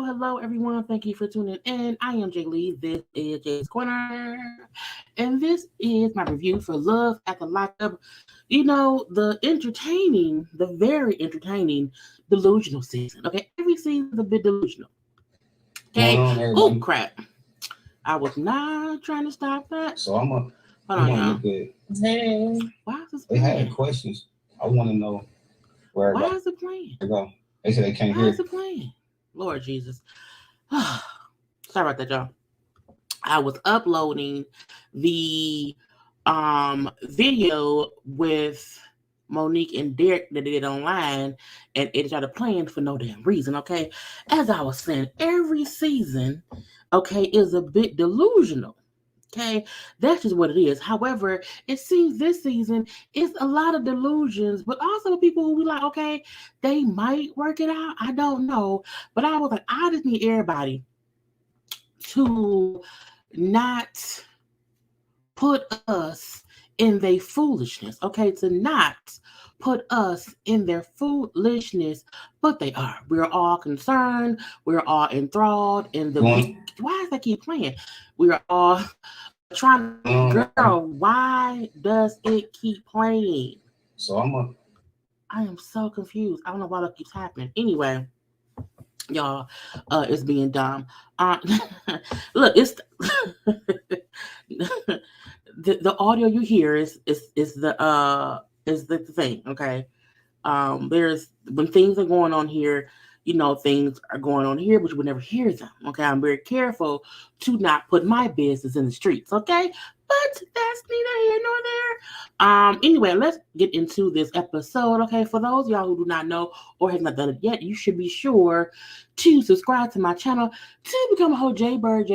Hello, everyone. Thank you for tuning in. I am Jaylee. This is JayLeesCorner, and this is my review for Love at the Lockup. You know, the very entertaining delusional season. Okay, every season is a bit delusional. Okay. Oh crap! I was not trying to stop that. So I'm gonna look at. Hey, why is this playing? They had questions. I want to know where. Why is it playing? There go. They said they can't hear. Why is it playing? Lord Jesus. Sorry about that, y'all. I was uploading the video with Monique and Derek that they did online, and it started playing for no damn reason, okay? As I was saying, every season, okay, is a bit delusional. Okay, that's just what it is. However, it seems this season is a lot of delusions, but also people who be like, okay, they might work it out. I don't know. But I was like, I just need everybody to not put us in their foolishness. Okay, to not put us in their foolishness, but they are. We're all concerned. We're all enthralled in the. Why does that keep playing? We are all trying to. Girl, why does it keep playing? So I am so confused. I don't know why that keeps happening. Anyway, y'all, it's being dumb. Look, it's the audio you hear is the thing. Okay, there's when things are going on here. You know, things are going on here, but you would never hear them. Okay, I'm very careful to not put my business in the streets. Okay, but that's neither here nor there. Anyway, let's get into this episode. Okay, for those of y'all who do not know or have not done it yet, you should be sure to subscribe to my channel to become a whole JayBird.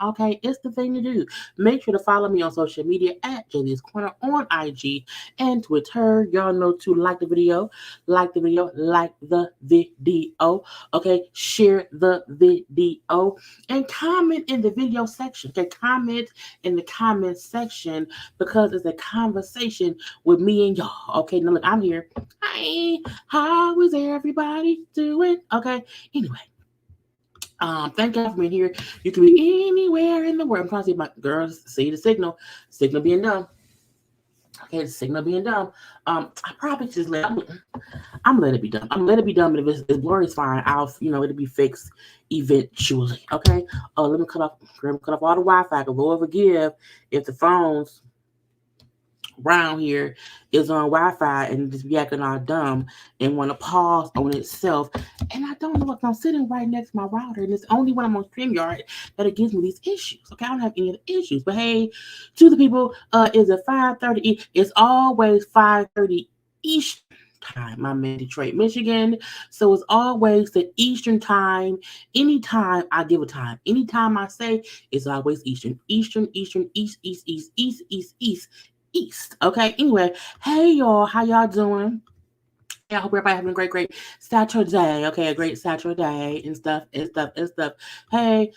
Okay, it's the thing to do. Make sure to follow me on social media at JayLeesCorner on IG and Twitter. Y'all know to like the video. Okay, share the video and comment in the video section. Okay, comment in the comment section because it's a conversation with me and y'all. Okay, now look, I'm here. Hi, how is everybody doing? Okay, anyway. Thank God for being here. You can be anywhere in the world. I'm trying to see if my girls see the signal. Signal being dumb. Okay, the signal being dumb. I probably just I'm let it be dumb. I'm let it be dumb, and if it's blurry, it's fine. It'll be fixed eventually. Okay. Let me cut off all the Wi-Fi. Lord forgive if the phones around here is on Wi-Fi and just be acting all dumb and want to pause on itself. And I don't know if I'm sitting right next to my router, and it's only when I'm on StreamYard that it gives me these issues. Okay, I don't have any of the issues. But hey, to the people, is it 5:30? It's always 5:30 Eastern time. I'm in Detroit, Michigan. So it's always the Eastern time. Anytime I give a time, anytime I say, it's always Eastern. Eastern, Eastern, East, East, East, East, East, East, East. Okay, anyway, hey y'all, how y'all doing? I hope everybody having a great Saturday. Okay, a great Saturday and stuff and stuff and stuff. Hey,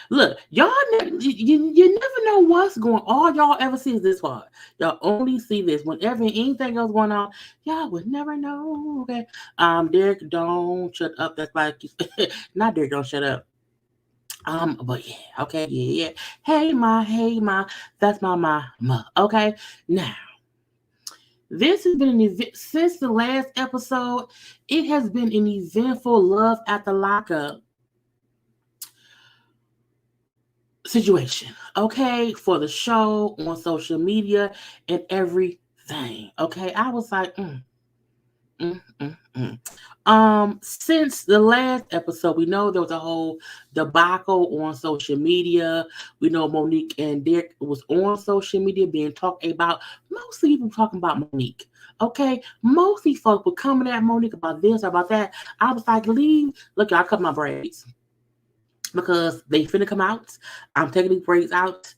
look, y'all, you never know what's going. All y'all ever see is this part. Y'all only see this. Whenever anything else going on, y'all would never know. Okay, Derek, don't shut up. That's like not Derek, don't shut up. But yeah, okay, yeah. Hey ma, that's my mama. Okay, now. This has been an event since the last episode. It has been an eventful love at the lockup situation, okay, for the show on social media and everything. Okay, I was like, since the last episode, we know there was a whole debacle on social media. We know Monique and Derek was on social media being talked about. Mostly people talking about Monique. Okay, mostly folks were coming at Monique about this or about that. I was like, leave. Look, I cut my braids because they finna come out. I'm taking these braids out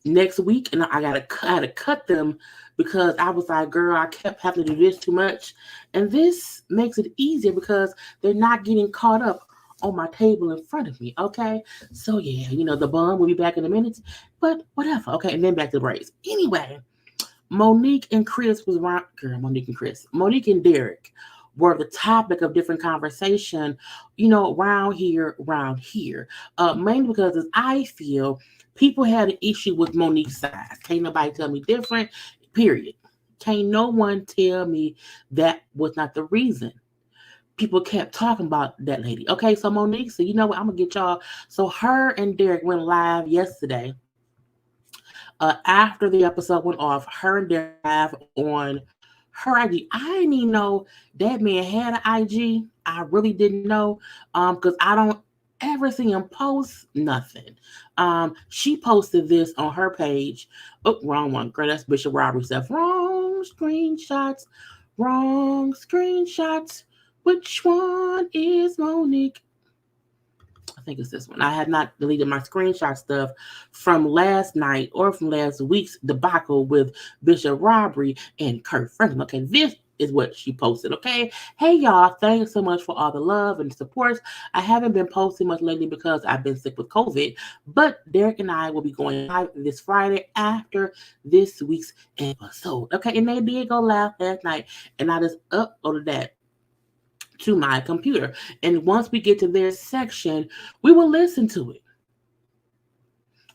next week, and I had to cut them because I was like, girl, I kept having to do this too much, and this makes it easier because they're not getting caught up on my table in front of me. Okay, so yeah, the bun will be back in a minute, but whatever. Okay, and then back to the braids. Anyway, Monique and Derek were the topic of different conversation, around here. Mainly because as I feel, people had an issue with Monique's size. Can't nobody tell me different, period. Can't no one tell me that was not the reason. People kept talking about that lady. Okay, so Monique said, you know what, I'm going to get y'all. So her and Derek went live yesterday. After the episode went off, her and Derek live on her IG. I didn't even know that man had an IG. I really didn't know because I don't ever see him post nothing. She posted this on her page. Oh, wrong one. Girl, that's Bishop Robbery stuff. Wrong screenshots. Which one is Monique? I think it's this one. I have not deleted my screenshot stuff from last night or from last week's debacle with Bishop Robbery and Kurt Franklin. Okay, this is what she posted. Okay, hey y'all, thanks so much for all the love and support. I haven't been posting much lately because I've been sick with COVID, but Derek and I will be going live this Friday after this week's episode. Okay, and they did go live last night, and I just uploaded that to my computer. And once we get to their section, we will listen to it.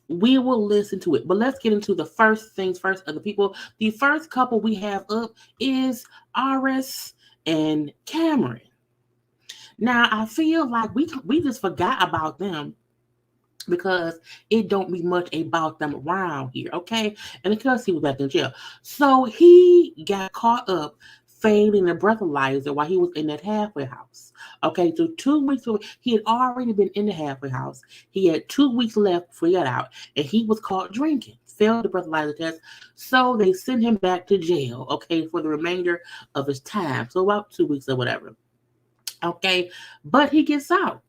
But let's get into the first things first of the people. The first couple we have up is Aris and Cameron. Now, I feel like we just forgot about them because it don't be much about them around here, okay? And because he was back in jail. So he got caught up failing a breathalyzer while he was in that halfway house. Okay, so 2 weeks ago, he had already been in the halfway house. He had 2 weeks left before he got out, and he was caught drinking, failed the breathalyzer test. So they sent him back to jail, okay, for the remainder of his time. So about 2 weeks or whatever. Okay, but he gets out.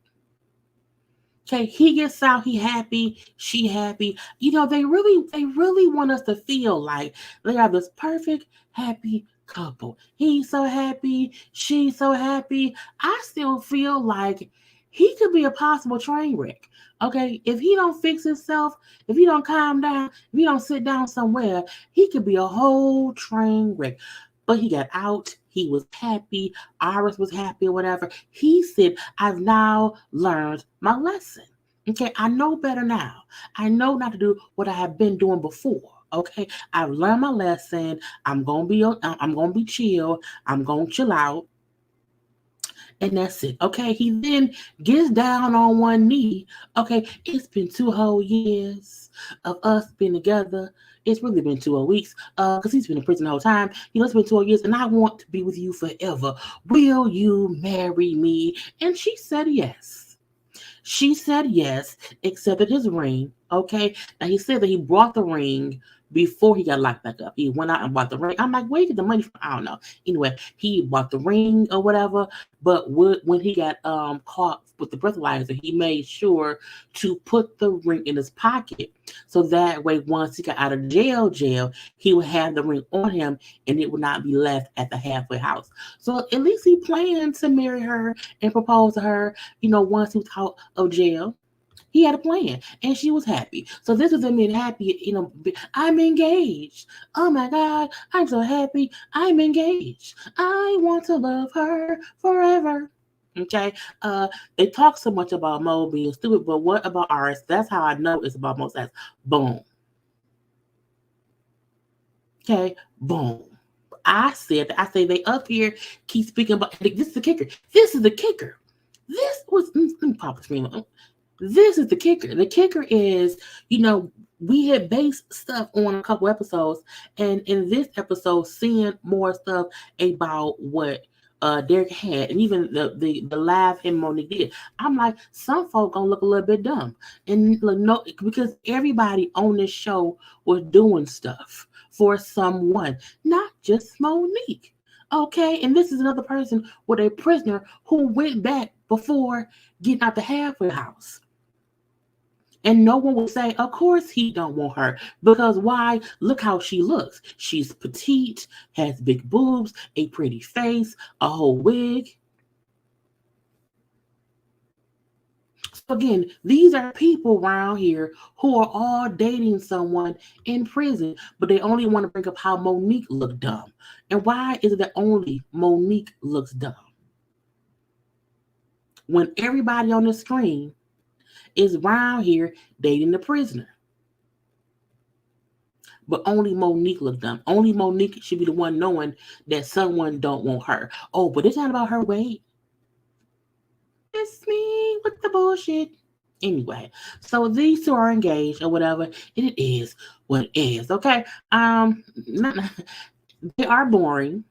Okay, he gets out, he happy, she happy. They really want us to feel like they are this perfect, happy couple. He's so happy, she's so happy. I still feel like he could be a possible train wreck. Okay, if he don't fix himself, if he don't calm down, if he don't sit down somewhere, he could be a whole train wreck. But he got out. He was happy. Iris was happy or whatever. He said, I've now learned my lesson. Okay, I know better now. I know not to do what I have been doing before. Okay, I've learned my lesson. I'm gonna be chill. I'm gonna chill out. And that's it. Okay. He then gets down on one knee. Okay. It's been 2 whole years of us being together. It's really been 2 weeks. Because he's been in prison the whole time. It's been 2 years, and I want to be with you forever. Will you marry me? And she said yes. She said yes, accepted his ring. Okay. Now he said that he brought the ring before he got locked back up. He went out and bought the ring. I'm like, where did the money from? I don't know. Anyway, he bought the ring or whatever. But when he got caught with the breathalyzer, he made sure to put the ring in his pocket. So that way, once he got out of jail, he would have the ring on him and it would not be left at the halfway house. So at least he planned to marry her and propose to her, once he was out of jail. He had a plan and she was happy. So this is him being happy, I'm engaged. Oh my God, I'm so happy. I'm engaged. I want to love her forever. Okay. They talk so much about Mo being stupid, but what about Aris? That's how I know it's about Mo sex. Boom. Okay, boom. I say they up here keep speaking about this is the kicker. This is the kicker. This was let me pop the screen. This is the kicker. The kicker is, we had based stuff on a couple episodes, and in this episode, seeing more stuff about what Derek had, and even the laugh him Monique did. I'm like, some folk gonna look a little bit dumb, and no, because everybody on this show was doing stuff for someone, not just Monique. Okay, and this is another person with a prisoner who went back before getting out the halfway house. And no one will say, of course he don't want her. Because why? Look how she looks. She's petite, has big boobs, a pretty face, a whole wig. So again, these are people around here who are all dating someone in prison, but they only want to bring up how Monique looked dumb. And why is it that only Monique looks dumb? When everybody on the screen is around here dating the prisoner. But only Monique looked dumb. Only Monique should be the one knowing that someone don't want her. Oh, but it's not about her weight. It's me with the bullshit. Anyway, so these two are engaged or whatever, and it is what it is. Okay. They are boring.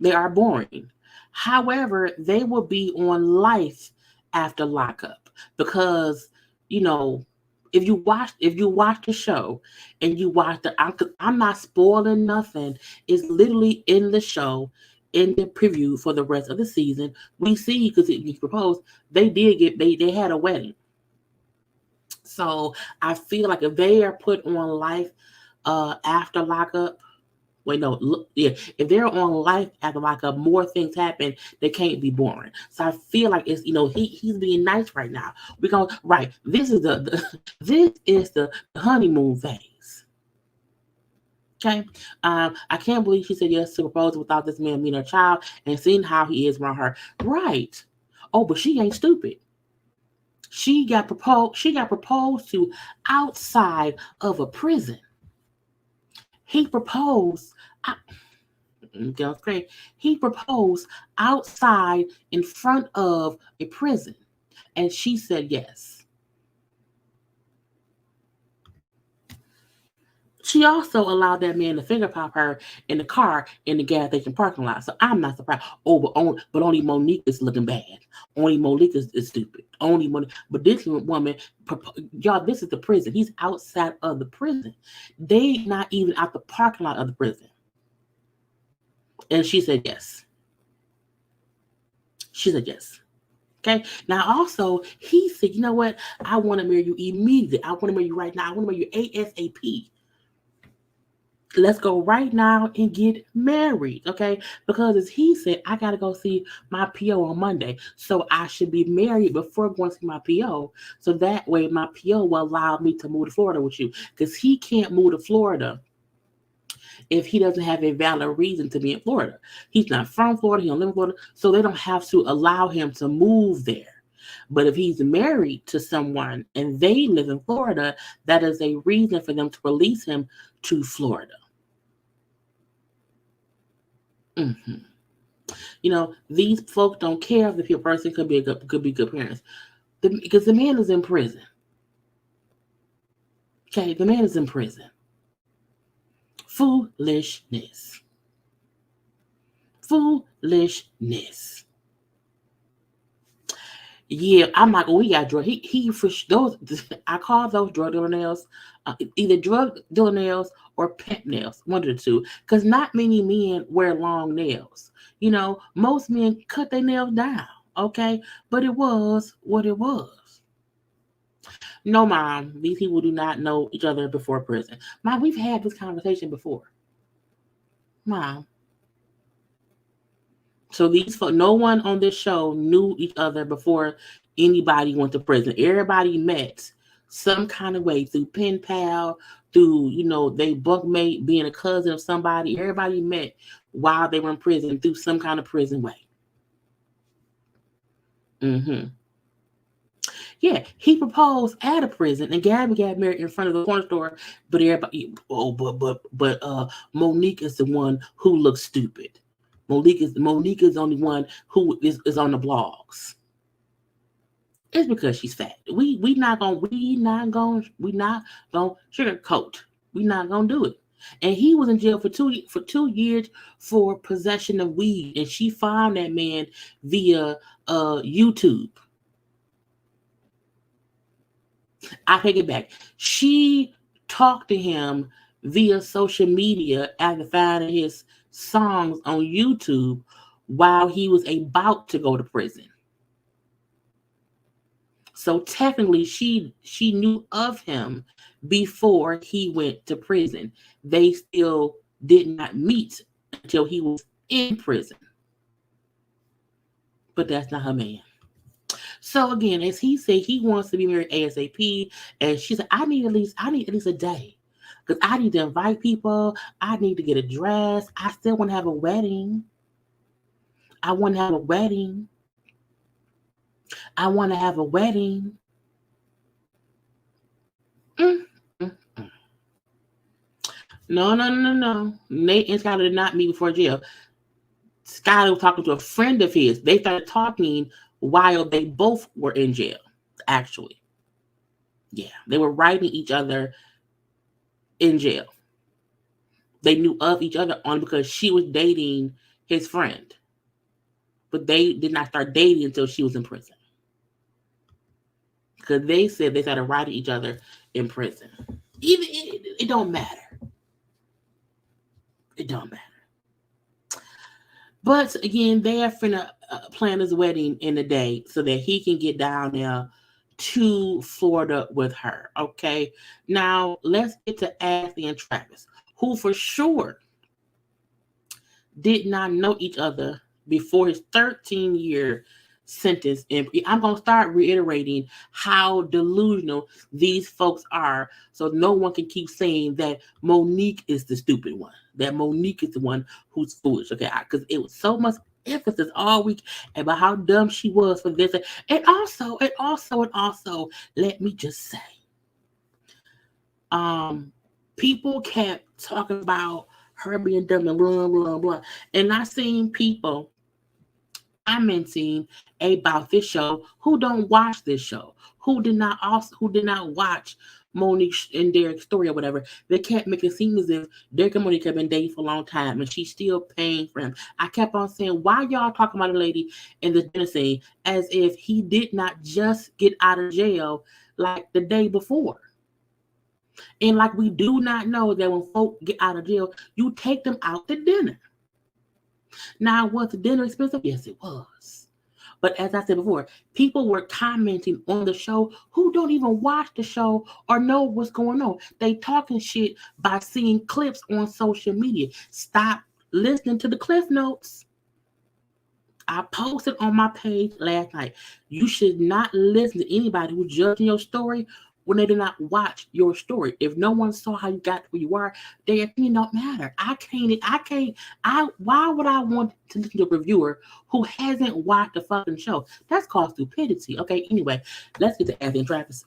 They are boring. However, they will be on life after lockup because if you watch the show and you watch I'm not spoiling nothing. It's literally in the show, in the preview for the rest of the season. We see because he proposed. They had a wedding. So I feel like if they are put on life after lockup. Wait, no, look, yeah. If they're on life after lockup, more things happen. They can't be boring. So I feel like it's he's being nice right now. Right. This is the honeymoon phase. Okay. I can't believe she said yes to propose without this man meeting her child and seeing how he is around her. Right. Oh, but she ain't stupid. She got proposed to outside of a prison. He proposed. He proposed outside in front of a prison, and she said yes. She also allowed that man to finger pop her in the car in the gas station parking lot. So I'm not surprised. Oh, but only Monique is looking bad. Only Monique is stupid. Only Monique. But this woman, y'all, this is the prison. He's outside of the prison. They not even out the parking lot of the prison. And she said yes. She said yes. Okay. Now also, he said, you know what? I want to marry you immediately. I want to marry you right now. I want to marry you ASAP. Let's go right now and get married, okay? Because as he said, I got to go see my PO on Monday. So I should be married before going to see my PO. So that way my PO will allow me to move to Florida with you. Because he can't move to Florida if he doesn't have a valid reason to be in Florida. He's not from Florida. He don't live in Florida. So they don't have to allow him to move there. But if he's married to someone and they live in Florida, that is a reason for them to release him to Florida. Mm-hmm. These folks don't care if your person could be good parents, because the man is in prison. Okay, the man is in prison. Foolishness. Foolishness. Yeah, I'm like, we got drug. He for those. I call those drug dealer nails, either drug dealer nails or pet nails, one of the two. Because not many men wear long nails. Most men cut their nails down. Okay, but it was what it was. No, Mom, these people do not know each other before prison. Mom, we've had this conversation before. Mom. So no one on this show knew each other before anybody went to prison. Everybody met some kind of way through pen pal, through, they bunkmate, being a cousin of somebody. Everybody met while they were in prison through some kind of prison way. Yeah, he proposed at a prison, and Gabby got married in front of the corner store. But everybody, but Monique is the one who looks stupid. Monique is the only one who is on the blogs. It's because she's fat. We not gonna sugarcoat. We not gonna do it. And he was in jail for 2 years for possession of weed, and she found that man via YouTube. I take it back. She talked to him via social media after finding his songs on YouTube while he was about to go to prison. So technically, she knew of him before he went to prison. They still did not meet until he was in prison. But that's not her man. So again, as he said, he wants to be married ASAP, and she said, I need at least a day, because I need to invite people. I need to get a dress. I still want to have a wedding. I want to have a wedding. No. Nate and Skylar did not meet before jail. Skylar was talking to a friend of his. They started talking while they both were in jail, actually. Yeah, they were writing each other in jail. They knew of each other only because she was dating his friend. But they did not start dating until she was in prison. Because they said they started writing each other in prison. Even it don't matter. It don't matter. But again, they are finna plan his wedding in a day so that he can get down there to Florida with her. Okay. Now let's get to Ashley and Travis, who for sure did not know each other before his 13-year sentence. And I'm going to start reiterating how delusional these folks are, so no one can keep saying that Monique is the stupid one, that Monique is the one who's foolish. Okay, because it was so much emphasis all week about how dumb she was for this. And also, let me just say, people kept talking about her being dumb and blah, blah, blah. And I seen people commenting about this show who don't watch this show, who did not watch Monique and Derek's story or whatever. They kept making it seem as if Derek and Monique have been dating for a long time and she's still paying for him. I kept on saying, why y'all talking about a lady in the dinner scene as if he did not just get out of jail like the day before? And like we do not know that when folk get out of jail, you take them out to dinner. Now, was the dinner expensive? Yes, it was. But as I said before, people were commenting on the show who don't even watch the show or know what's going on. They talking shit by seeing clips on social media. Stop listening to the Cliff Notes. I posted on my page last night. You should not listen to anybody who's judging your story when they did not watch your story. If no one saw how you got where you are, their opinion don't matter. Why would I want to listen to a reviewer who hasn't watched the fucking show? That's called stupidity. Okay, anyway, let's get to Ashley and Travis.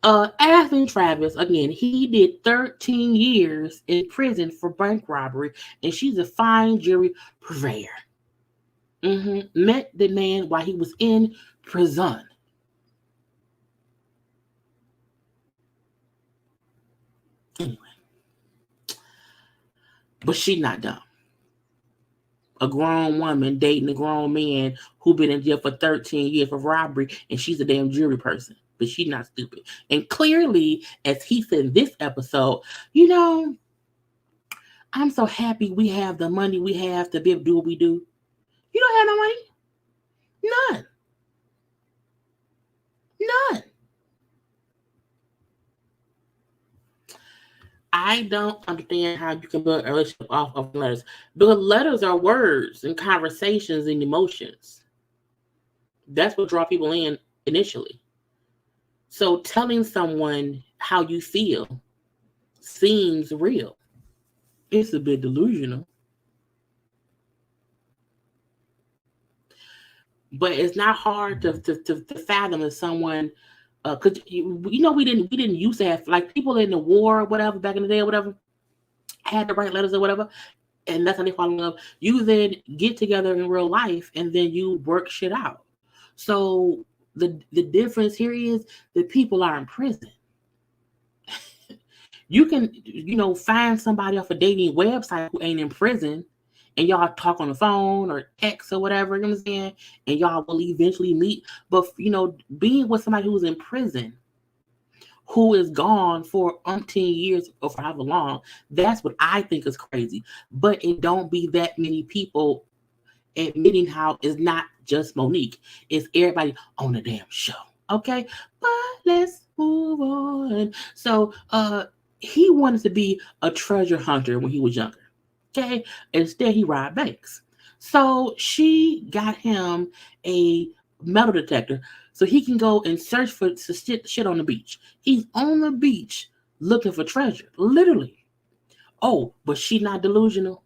Anthony Travis, again, he did 13 years in prison for bank robbery, and she's a fine jewelry purveyor. Met the man while he was in prison. Anyway, but she's not dumb. A grown woman dating a grown man who been in jail for 13 years for robbery, and she's a damn jewelry person. But she's not stupid. And clearly, as he said in this episode, I'm so happy we have the money we have to be able to do what we do. You don't have no money? None. I don't understand how you can build a relationship off of letters. Because letters are words and conversations and emotions. That's what draw people in initially. So telling someone how you feel seems real. It's a bit delusional. But it's not hard to fathom if someone, because we didn't used to have, like, people in the war or whatever back in the day or whatever had to write letters or whatever, and that's how they fall in love. You then get together in real life and then you work shit out. So the difference here is that people are in prison. You can find somebody off a dating website who ain't in prison, and y'all talk on the phone or text or whatever, you know what I'm saying? And y'all will eventually meet. But, being with somebody who's in prison, who is gone for umpteen years or for however long, that's what I think is crazy. But it don't be that many people admitting how it's not just Monique. It's everybody on the damn show. Okay? But let's move on. So, he wanted to be a treasure hunter when he was younger. Okay, instead he robbed banks. So she got him a metal detector so he can go and search for shit on the beach. He's on the beach looking for treasure, literally. Oh, but she's not delusional.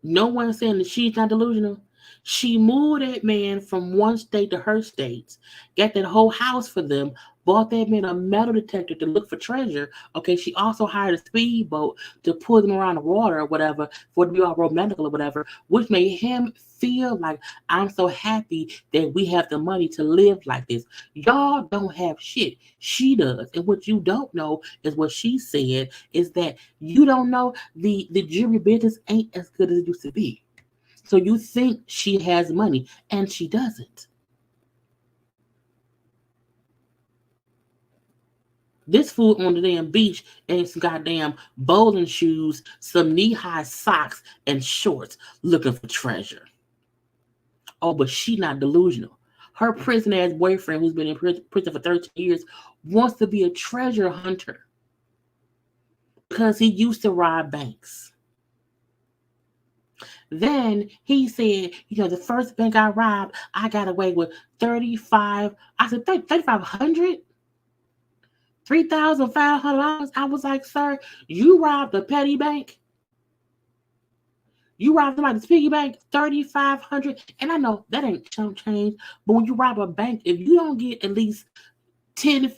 No one's saying that she's not delusional. She moved that man from one state to her states, got that whole house for them, bought that man a metal detector to look for treasure. Okay, she also hired a speedboat to pull them around the water or whatever, for it to be all romantic or whatever, which made him feel like, I'm so happy that we have the money to live like this. Y'all don't have shit. She does. And what you don't know is what she said, is that you don't know the jewelry business ain't as good as it used to be. So you think she has money, and she doesn't. This fool on the damn beach and some goddamn bowling shoes, some knee-high socks, and shorts looking for treasure. Oh, but she not delusional. Her prison-ass boyfriend, who's been in prison for 13 years, wants to be a treasure hunter because he used to rob banks. Then he said, the first bank I robbed, I got away with $3,500. $3,500. I was like, sir, you robbed a petty bank. You robbed somebody's piggy bank, $3,500. And I know that ain't change, but when you rob a bank, if you don't get at least 10,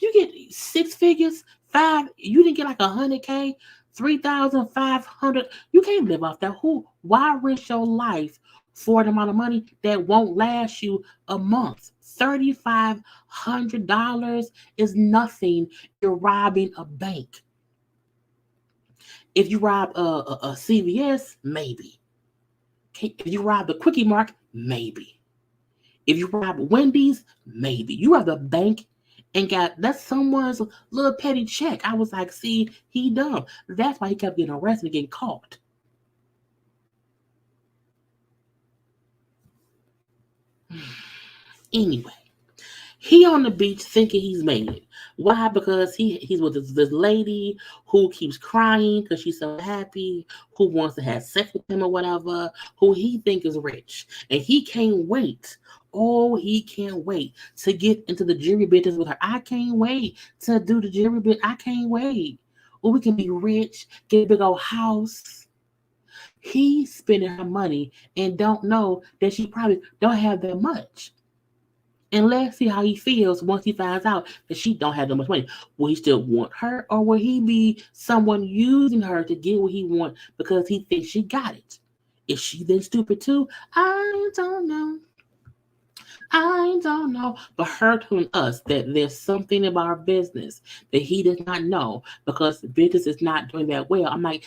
you get 6 figures, 5, you didn't get like $100K, 3,500. You can't live off that. Why risk your life for the amount of money that won't last you a month? $3,500 is nothing. You're robbing a bank. If you rob a CVS, maybe. If you rob the Quickie Mart, maybe. If you rob Wendy's, maybe. You rob the bank and that's someone's little petty check. I was like, see, he dumb. That's why he kept getting arrested and getting caught. Anyway, he on the beach thinking he's made it. Why? Because he's with this lady who keeps crying because she's so happy, who wants to have sex with him or whatever, who he think is rich. And he can't wait. Oh, he can't wait to get into the jewelry business with her. I can't wait to do the jewelry business. I can't wait. Oh, we can be rich, get a big old house. He's spending her money and don't know that she probably don't have that much. And let's see how he feels once he finds out that she don't have that much money. Will he still want her, or will he be someone using her to get what he wants because he thinks she got it? Is she then stupid too? I don't know. I don't know. But her telling us that there's something about our business that he does not know because business is not doing that well. I'm like,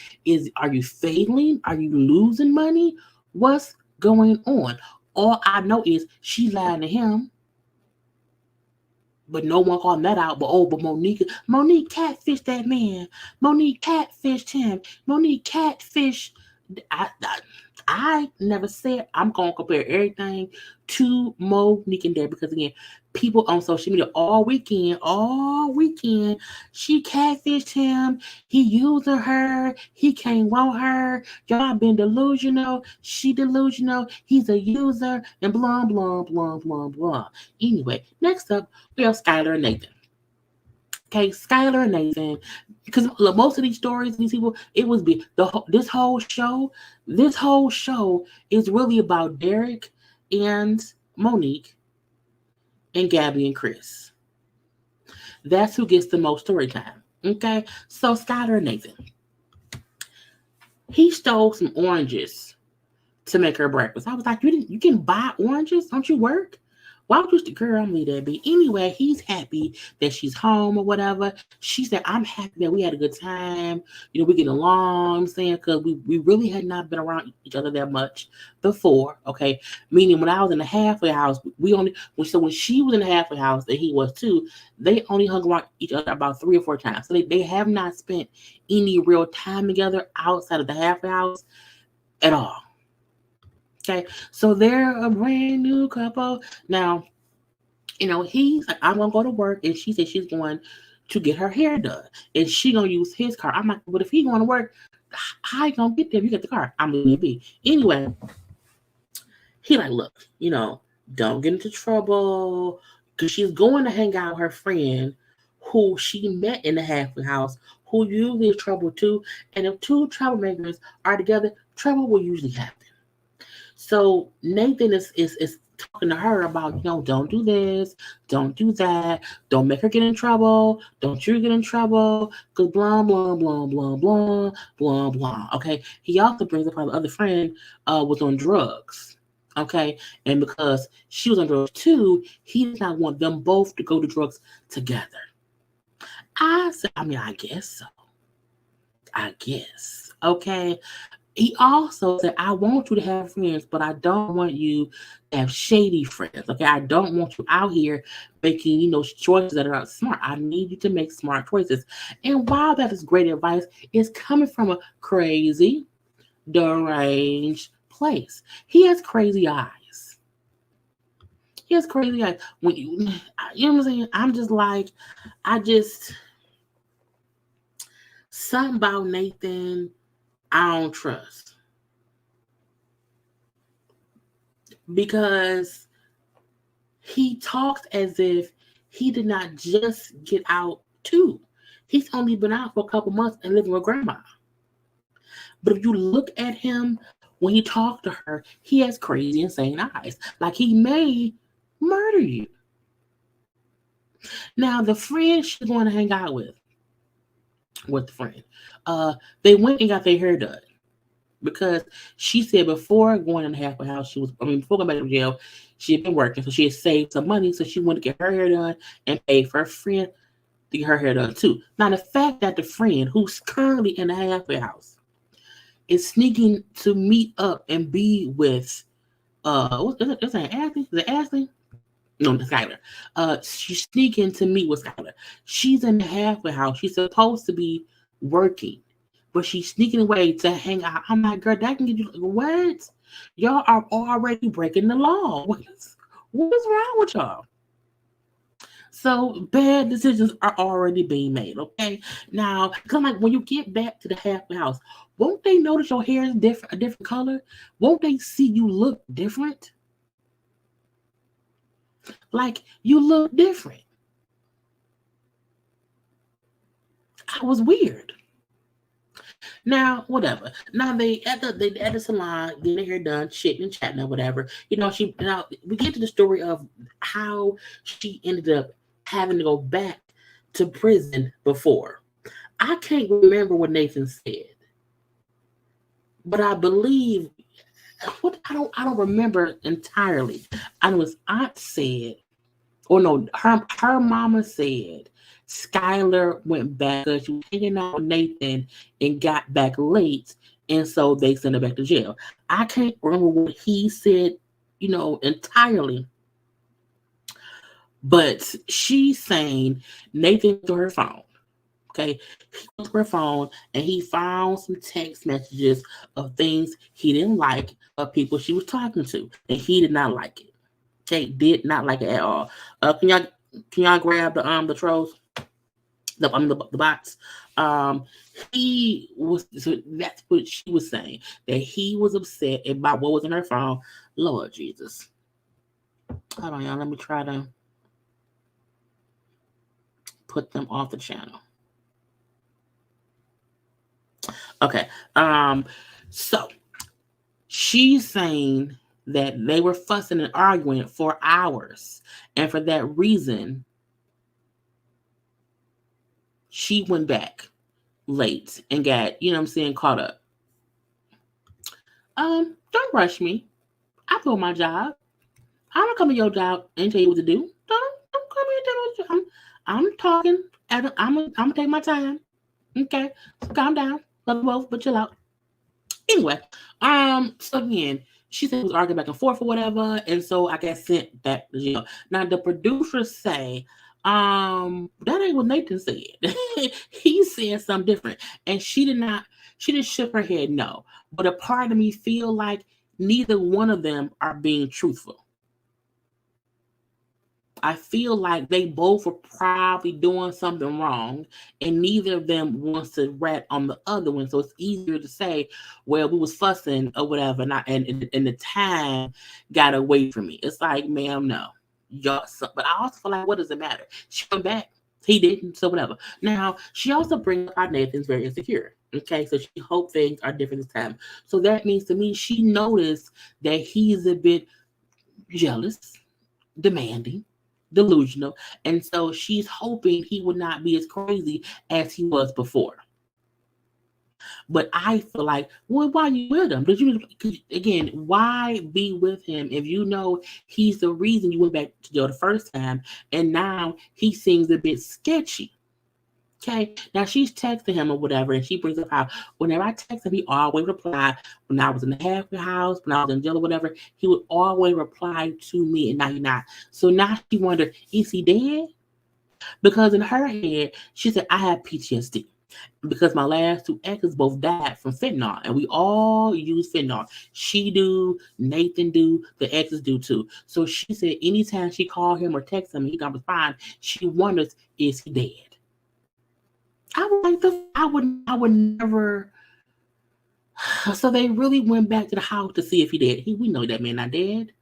are you failing? Are you losing money? What's going on? All I know is she lying to him, but no one called that out. But Monique catfished that man. Monique catfished him. Monique catfished. I never said I'm gonna compare everything to Monique and Derek because again, people on social media all weekend, she catfished him. He using her. He can't want her. Y'all been delusional. She delusional. He's a user and blah blah blah blah blah. Anyway, next up we have Skylar and Nathan. Okay, Skylar and Nathan, because most of these stories, these people, it was this whole show. This whole show is really about Derek and Monique and Gabby and Chris. That's who gets the most story time. Okay, so Skylar and Nathan, he stole some oranges to make her breakfast. I was like, you can buy oranges? Don't you work? Why would you stick her on me that be? Anyway, he's happy that she's home or whatever. She said, I'm happy that we had a good time. We get along, I'm saying, because we really had not been around each other that much before, okay? Meaning when I was in the halfway house, when she was in the halfway house and he was too, they only hung around each other about 3 or 4 times. So they have not spent any real time together outside of the halfway house at all. Okay, so they're a brand new couple. Now, he's like, I'm gonna go to work, and she said she's going to get her hair done, and she gonna use his car. I'm like, but if he going to work, how you gonna get there if you get the car? I'm gonna be. Anyway, he like, look, don't get into trouble, because she's going to hang out with her friend who she met in the halfway house, who usually is trouble too. And if 2 troublemakers are together, trouble will usually happen. So Nathan is talking to her about, don't do this, don't do that, don't make her get in trouble, don't you get in trouble, because blah, blah, blah, blah, blah, blah, blah. Okay. He also brings up how the other friend was on drugs. Okay. And because she was on drugs too, he did not want them both to go to drugs together. I said, I guess so. I guess. Okay. He also said, I want you to have friends, but I don't want you to have shady friends. Okay. I don't want you out here making, choices that are not smart. I need you to make smart choices. And while that is great advice, it's coming from a crazy, deranged place. He has crazy eyes. He has crazy eyes. When you know what I'm saying? I'm just like, something about Nathan, I don't trust. Because he talks as if he did not just get out too. He's only been out for a couple months and living with grandma. But if you look at him when he talked to her, he has crazy, insane eyes. Like he may murder you. Now, the friend she's going to hang out with the friend, they went and got their hair done. Because she said before going in the halfway house, before going back to jail, she had been working, so she had saved some money, so she wanted to get her hair done and pay for her friend to get her hair done too. Now, the fact that the friend who's currently in the halfway house is sneaking to meet up and be with, what's that, Ashley? Is it Ashley? No, Skylar. She's sneaking to meet with Skylar. She's in the halfway house. She's supposed to be working, but she's sneaking away to hang out. I'm like, girl, that can get you. What? Y'all are already breaking the law. What is wrong with y'all? So bad decisions are already being made. Okay, now, because I'm like, when you get back to the halfway house, won't they notice your hair is a different color? Won't they see you look different? Like you look different. I was weird. Now, whatever. Now they at the salon, getting their hair done, chitting and chatting or whatever. Now we get to the story of how she ended up having to go back to prison before. I can't remember what Nathan said, but I believe what I don't remember entirely. I know his aunt said, or no, her mama said Skylar went back because she was hanging out with Nathan and got back late, and so they sent her back to jail. I can't remember what he said, entirely, but she's saying Nathan to her phone. Okay, he went to her phone and he found some text messages of things he didn't like of people she was talking to, and he did not like it. Okay, did not like it at all. Can y'all grab the trolls, the bots? Um, he was so that's what she was saying, that he was upset about what was in her phone. Lord Jesus, hold on, y'all. Let me try to put them off the channel. Okay. So she's saying that they were fussing and arguing for hours, and for that reason, she went back late and got, caught up. Don't rush me. I do my job. I'm gonna come to your job and tell you what to do. Don't come here and tell me what to do. I'm talking. I'm gonna take my time. Okay, so calm down. Love you both, but chill out. Anyway, so again, she said it was arguing back and forth or whatever, and so I got sent back to jail. Now the producers say, that ain't what Nathan said. He said something different, and she didn't shook her head no. But a part of me feel like neither one of them are being truthful. I feel like they both were probably doing something wrong, and neither of them wants to rat on the other one. So it's easier to say, "Well, we was fussing or whatever," and the time got away from me. It's like, ma'am, no, y'all. But I also feel like, what does it matter? She went back. He didn't, so whatever. Now she also brings up how Nathan's very insecure. Okay, so she hopes things are different this time. So that means to me, she noticed that he's a bit jealous, demanding, delusional, and so she's hoping he would not be as crazy as he was before. But I feel like, well, why are you with him? Again, why be with him if you know he's the reason you went back to jail the first time, and now he seems a bit sketchy? Okay, now she's texting him or whatever, and she brings up how whenever I text him, he always reply. When I was in the halfway house, when I was in jail or whatever, he would always reply to me, and now he's not. So now she wondered, is he dead? Because in her head, she said, I have PTSD because my last two exes both died from fentanyl, and we all use fentanyl. She do, Nathan do, the exes do too. So she said, anytime she call him or text him, he gonna respond. She wonders, is he dead? I would never. So they really went back to the house to see if he dead. We know that man not dead.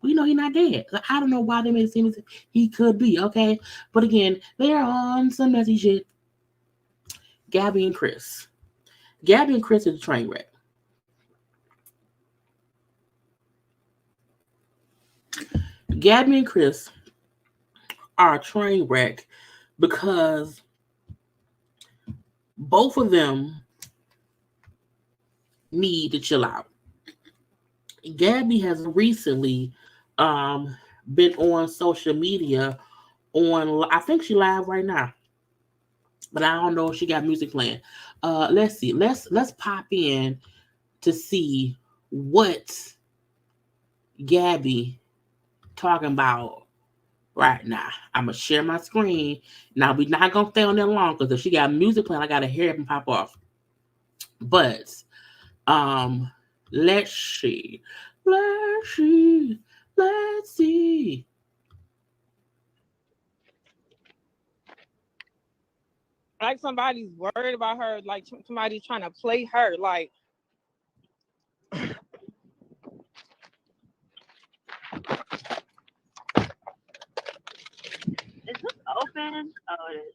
We know he's not dead. I don't know why they made it seem as if he could be, okay? But again, they're on some messy shit. Gabby and Chris. Gabby and Chris is a train wreck. Gabby and Chris are a train wreck because both of them need to chill out. Gabby has recently been on social media I think she live right now, but I don't know if she got music playing. Let's see. Let's pop in to see what Gabby talking about right now. I'm gonna share my screen. Now we're not gonna stay on there long because if she got music playing, I gotta hear it and pop off. But let's see. Let's see. Like somebody's worried about her, like somebody's trying to play her, like. Is this open? Oh, it is.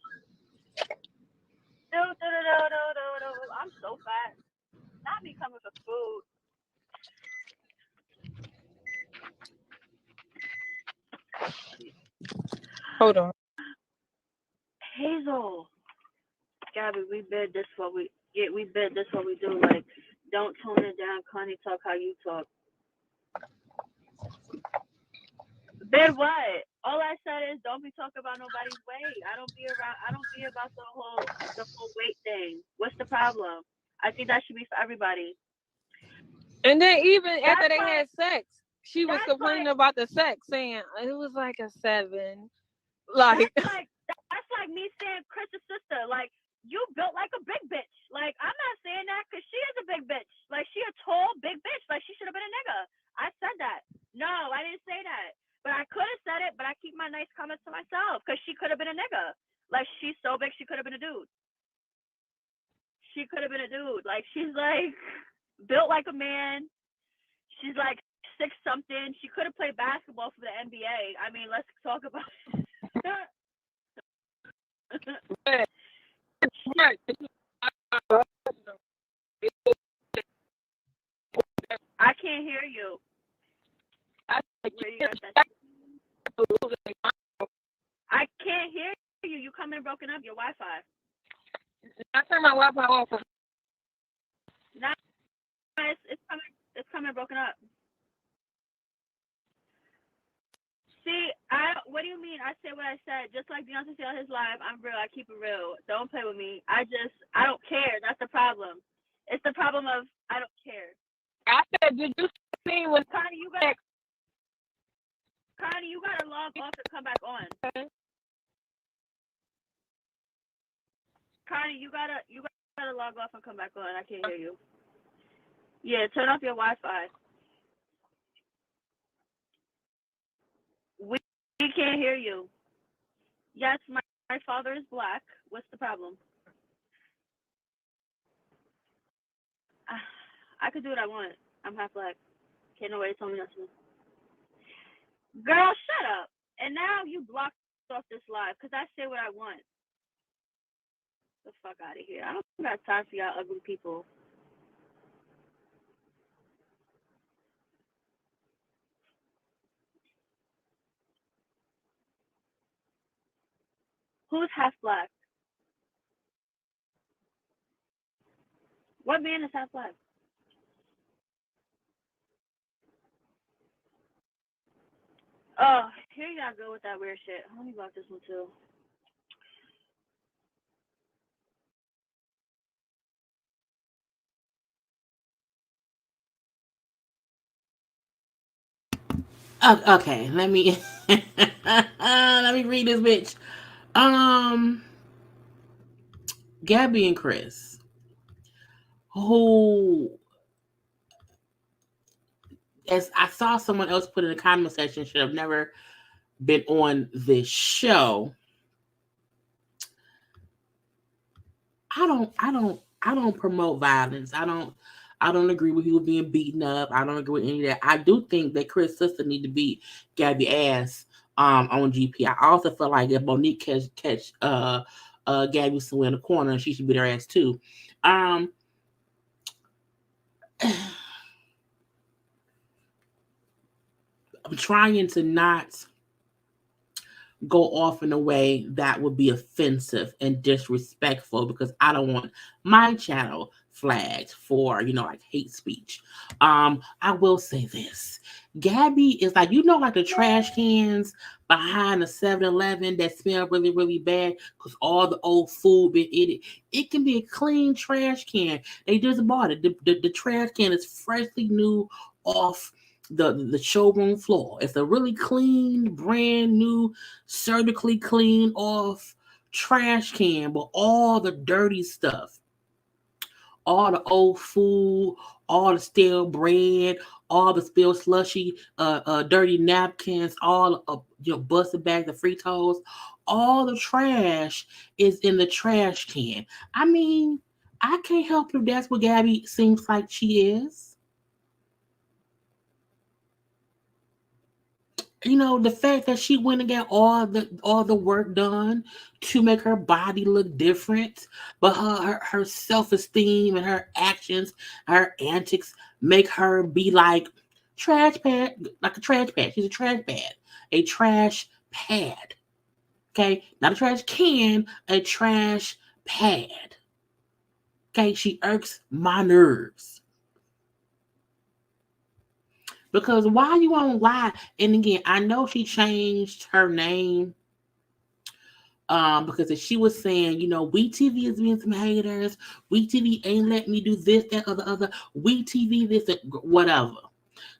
No. I'm so fat. Hold on. Hazel. Gabby, we bid this what we get. We bid this what we do. Like, don't tone it down. Connie, talk how you talk. Bid what? All I said is don't be talking about nobody's weight. I don't be about the whole weight thing. What's the problem? I think that should be for everybody. And then even after they had sex, she was complaining about the sex, saying it was like a 7. Like that's like me saying Chris's sister, like, you built like a big bitch. Like, I'm not saying that because she is a big bitch. Like, she a tall, big bitch. Like, she should have been a nigga. I said that. No, I didn't say that. But I could have said it, but I keep my nice comments to myself because she could have been a nigga. Like, she's so big, she could have been a dude. She could have been a dude. Like, she's, like, built like a man. She's, like, 6-something. She could have played basketball for the NBA. I mean, let's talk about it. I can't hear you. I can't hear you. You coming broken up. Your Wi-Fi. I turned my Wi-Fi off. No, it's coming broken up. See, what do you mean? I said what I said. Just like Beyonce said on his live, I'm real. I keep it real. Don't play with me. I don't care. That's the problem. It's the problem of I don't care. I said, did you see when Connie, you gotta log off and come back on. Okay. Connie, you gotta log off and come back on. I can't hear you. Yeah, turn off your Wi-Fi. We can't hear you. Yes, my father is black. What's the problem? I could do what I want. I'm half black. Can't nobody tell me nothing. Girl, shut up. And now you blocked off this live because I say what I want. Get the fuck out of here. I don't got time for y'all ugly people. Who's half black? What man is half black? Oh, here you gotta go with that weird shit. Let me block this one too. Okay, let me let me read this bitch. Gabby and Chris, who, as I saw someone else put in the comment section, should have never been on this show. I don't promote violence. I don't agree with people being beaten up. I don't agree with any of that. I do think that Chris' sister need to beat Gabby ass on GP. I also feel like if Monique catch Gabby somewhere in the corner, she should beat her ass too. I'm trying to not go off in a way that would be offensive and disrespectful because I don't want my channel flagged for, like hate speech. I will say this. Gabby is like, like the trash cans behind the 7-Eleven that smell really, really bad because all the old food been in it. It can be a clean trash can. They just bought it. The trash can is freshly new off the showroom floor. It's a really clean, brand new, surgically clean off trash can, but all the dirty stuff, all the old food, all the stale bread, all the spilled slushy, dirty napkins, all busted bags of Fritos, all the trash is in the trash can. I mean, I can't help if that's what Gabby seems like she is. The fact that she went and got all the work done to make her body look different, but her self-esteem and her actions, her antics make her be like trash pad, like a trash pad. She's a trash pad, a trash pad. Okay, not a trash can, a trash pad. Okay, she irks my nerves. Because why you won't lie? And again, I know she changed her name. Because if she was saying, We TV is being some haters. We TV ain't letting me do this, that, or the other. We TV this, whatever.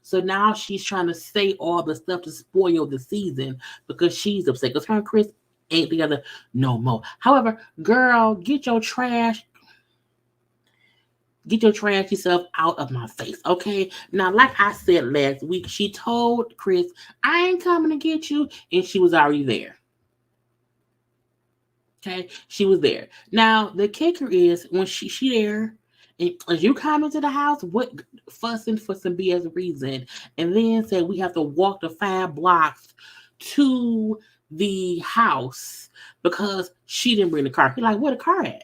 So now she's trying to say all the stuff to spoil the season because she's upset. Because her and Chris ain't together no more. However, girl, get your trash yourself out of my face, okay? Now, like I said last week, she told Chris, I ain't coming to get you, and she was already there. Okay, she was there. Now, the kicker is when she there, and as you come into the house, what fussing for some BS reason, and then say we have to walk the 5 blocks to the house because she didn't bring the car. He's like, where the car at?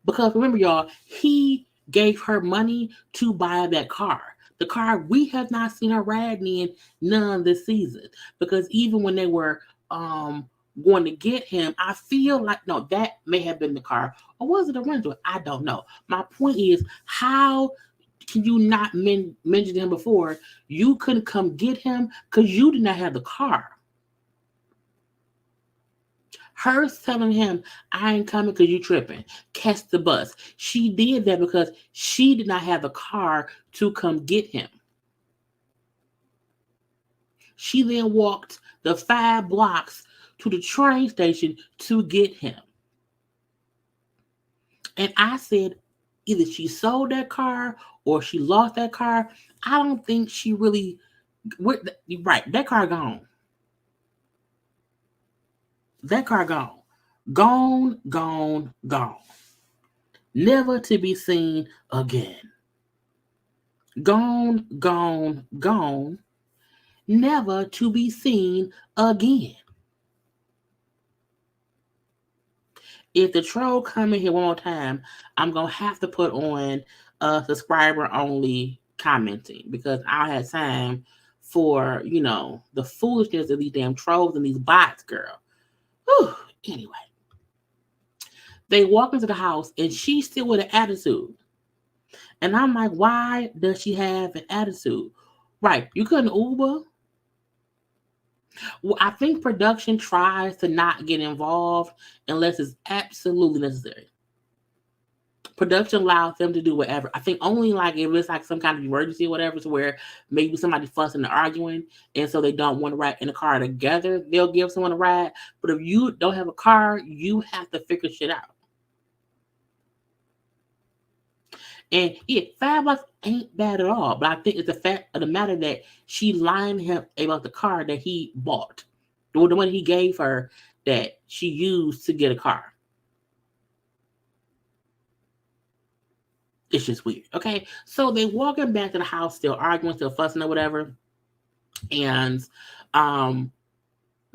Because remember, y'all, he gave her money to buy that car. The car we have not seen her riding in none this season. Because even when they were going to get him, I feel like, no, that may have been the car. Or was it a rental? I don't know. My point is, how can you not mention him before? You couldn't come get him because you did not have the car. Her telling him, I ain't coming because you tripping. Catch the bus. She did that because she did not have a car to come get him. She then walked the 5 blocks to the train station to get him. And I said, either she sold that car or she lost that car. I don't think she really... Right, that car gone. That car gone. Gone, gone, gone. Never to be seen again. Gone, gone, gone. Never to be seen again. If the troll come in here one more time, I'm going to have to put on subscriber only commenting because I don't have time for, the foolishness of these damn trolls and these bots, girl. Whew. Anyway. They walk into the house and she's still with an attitude. And I'm like, why does she have an attitude? Right. You couldn't Uber. Well, I think production tries to not get involved unless it's absolutely necessary. Production allows them to do whatever. I think only like if it's like some kind of emergency or whatever, to where maybe somebody fussing and arguing, and so they don't want to ride in a car together, they'll give someone a ride. But if you don't have a car, you have to figure shit out. And yeah, 5 blocks ain't bad at all. But I think it's the fact of the matter that she lied to him about the car that he bought. The one he gave her that she used to get a car. It's just weird. Okay. So they walking back to the house, still arguing, still fussing or whatever. And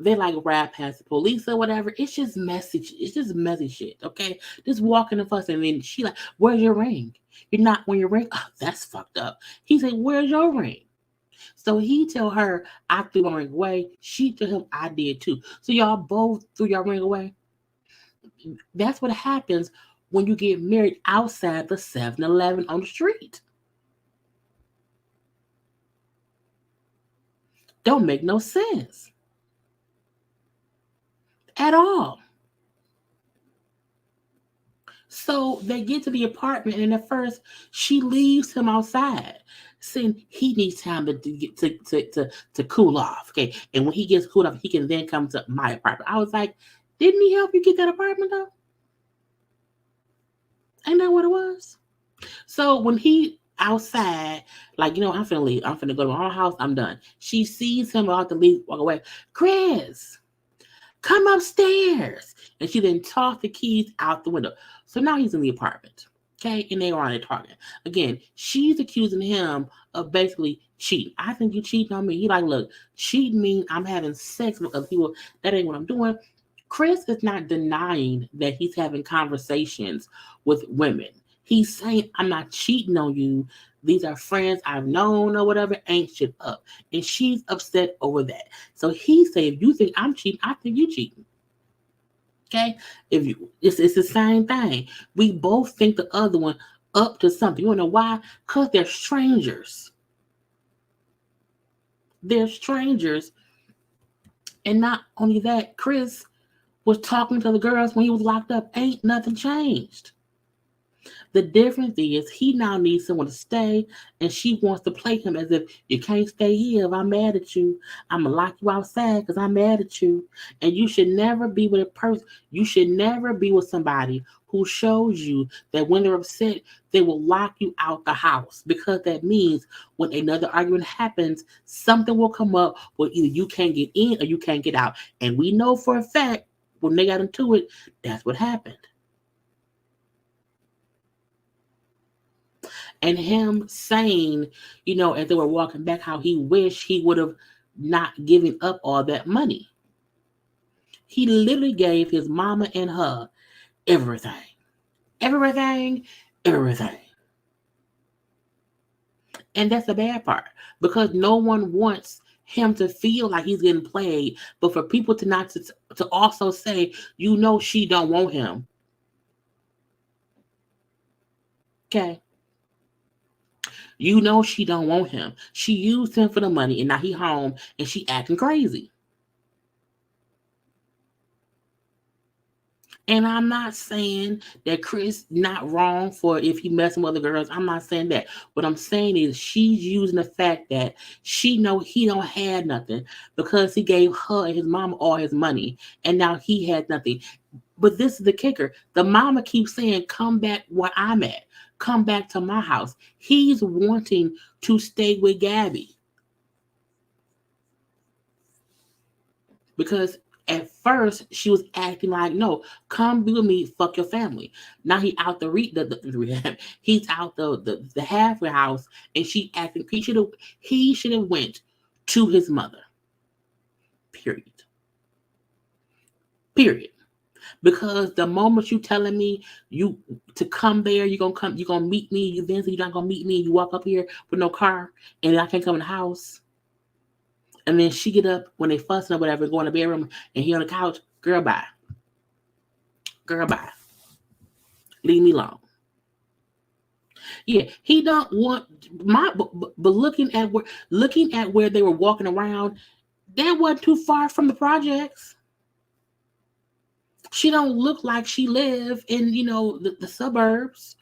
they like ride past the police or whatever. It's just messy. It's just messy shit. Okay. Just walking and fussing. And then she like, where's your ring? You're not wearing your ring? Oh, that's fucked up. He said, where's your ring? So he tell her, I threw my ring away. She told him, I did too. So y'all both threw your ring away. That's what happens when you get married outside the 7-Eleven on the street. Don't make no sense. At all. So they get to the apartment, and at first she leaves him outside, saying he needs time to cool off. Okay, and when he gets cooled off, he can then come to my apartment. I was like, didn't he help you get that apartment though? Ain't that what it was? So when he outside, like, I'm finna leave. I'm finna go to my own house. I'm done. She sees him about to leave, walk away. Chris, come upstairs. And she then tossed the keys out the window. So now he's in the apartment. Okay. And they were on there talking. Again, she's accusing him of basically cheating. I think you cheating on me. He like, look, cheating means I'm having sex with other people. That ain't what I'm doing. Chris is not denying that he's having conversations with women. He's saying, I'm not cheating on you. These are friends I've known or whatever, ain't shit up. And she's upset over that. So he said, if you think I'm cheating, I think you cheating. Okay? It's the same thing. We both think the other one up to something. You wanna know why? Because they're strangers. They're strangers. And not only that, Chris was talking to the girls when he was locked up. Ain't nothing changed. The difference is he now needs someone to stay, and she wants to play him as if you can't stay here if I'm mad at you. I'm going to lock you outside because I'm mad at you. And you should never be with a person. You should never be with somebody who shows you that when they're upset, they will lock you out the house, because that means when another argument happens, something will come up where either you can't get in or you can't get out. And we know for a fact when they got into it, that's what happened. And him saying, as they were walking back, how he wished he would have not given up all that money. He literally gave his mama and her everything. Everything, everything. And that's the bad part, because no one wants him to feel like he's getting played, but for people to also say, she don't want him. Okay. She don't want him. She used him for the money, and now he home and she acting crazy. And I'm not saying that Chris not wrong for if he messing with other girls. I'm not saying that. What I'm saying is she's using the fact that she know he don't have nothing because he gave her and his mama all his money, and now he had nothing. But this is the kicker. The mama keeps saying, come back where I'm at. Come back to my house. He's wanting to stay with Gabby. Because at first she was acting like, no, come be with me, fuck your family. Now he out the rehab. He's out the halfway house, and she acting. He should have went to his mother. Period. Because the moment you telling me you to come there, you're gonna meet me, you then say you're not gonna meet me, you walk up here with no car, and I can't come in the house. And then she get up when they fussing or whatever, go in the bedroom, and he on the couch. Girl, bye. Leave me alone. Yeah, he don't want but looking at where they were walking around, that wasn't too far from the projects. She don't look like she live in, the suburbs.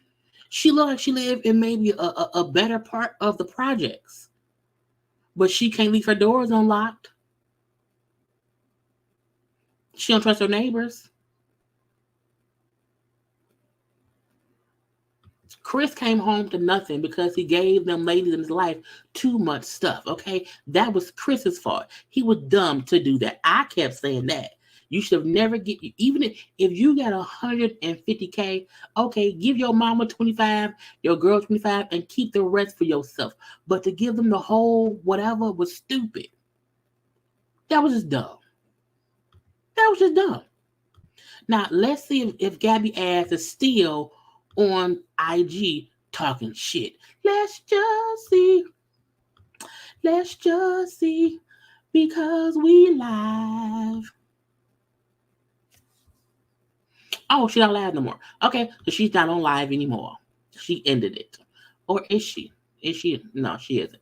She look like she live in maybe a better part of the projects. But she can't leave her doors unlocked. She don't trust her neighbors. Chris came home to nothing because he gave them ladies in his life too much stuff, okay? That was Chris's fault. He was dumb to do that. I kept saying that. You should have never even if you got 150K, okay, give your mama 25, your girl 25, and keep the rest for yourself. But to give them the whole whatever was stupid. That was just dumb. Now, let's see if Gabby ass is still on IG talking shit. Let's just see, because we live. Oh, she don't live no more. Okay, so she's not on live anymore. She ended it. Or is she? No, she isn't.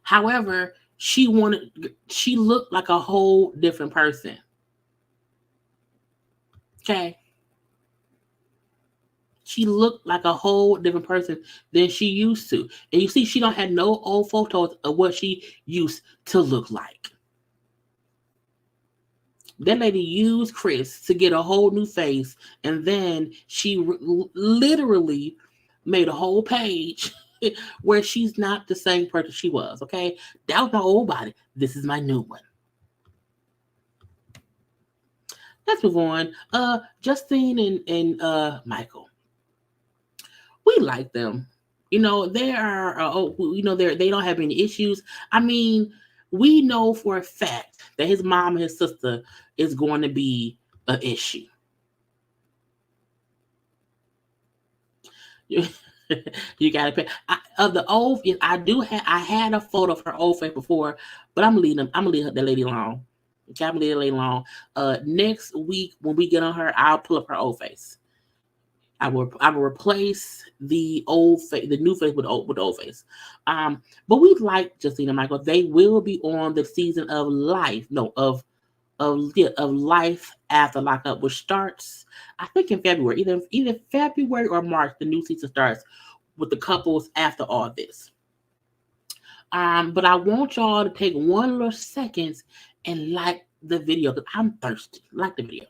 However, she looked like a whole different person. Okay? She looked like a whole different person than she used to. And you see, she don't have no old photos of what she used to look like. That lady used Chris to get a whole new face, and then she literally made a whole page where she's not the same person she was, okay? That was my old body. This is my new one. Let's move on. Justine and Michael. We like them. They are, they don't have any issues. I mean, we know for a fact that his mom and his sister is going to be an issue. You gotta pay. Of the old, I do have. I had a photo of her old face before, but I'm leaving. I'm gonna leave that lady alone. Okay, I'm gonna leave that lady alone. Next week when we get on her, I'll pull up her old face. I will replace the old face, the new face with the old face. But we like Justine and Michael. They will be on the season of Life. No, of Life after Lockup, which starts I think in February, either February or March. The new season starts with the couples after all this. But I want y'all to take one little seconds and like the video because I'm thirsty. Like the video.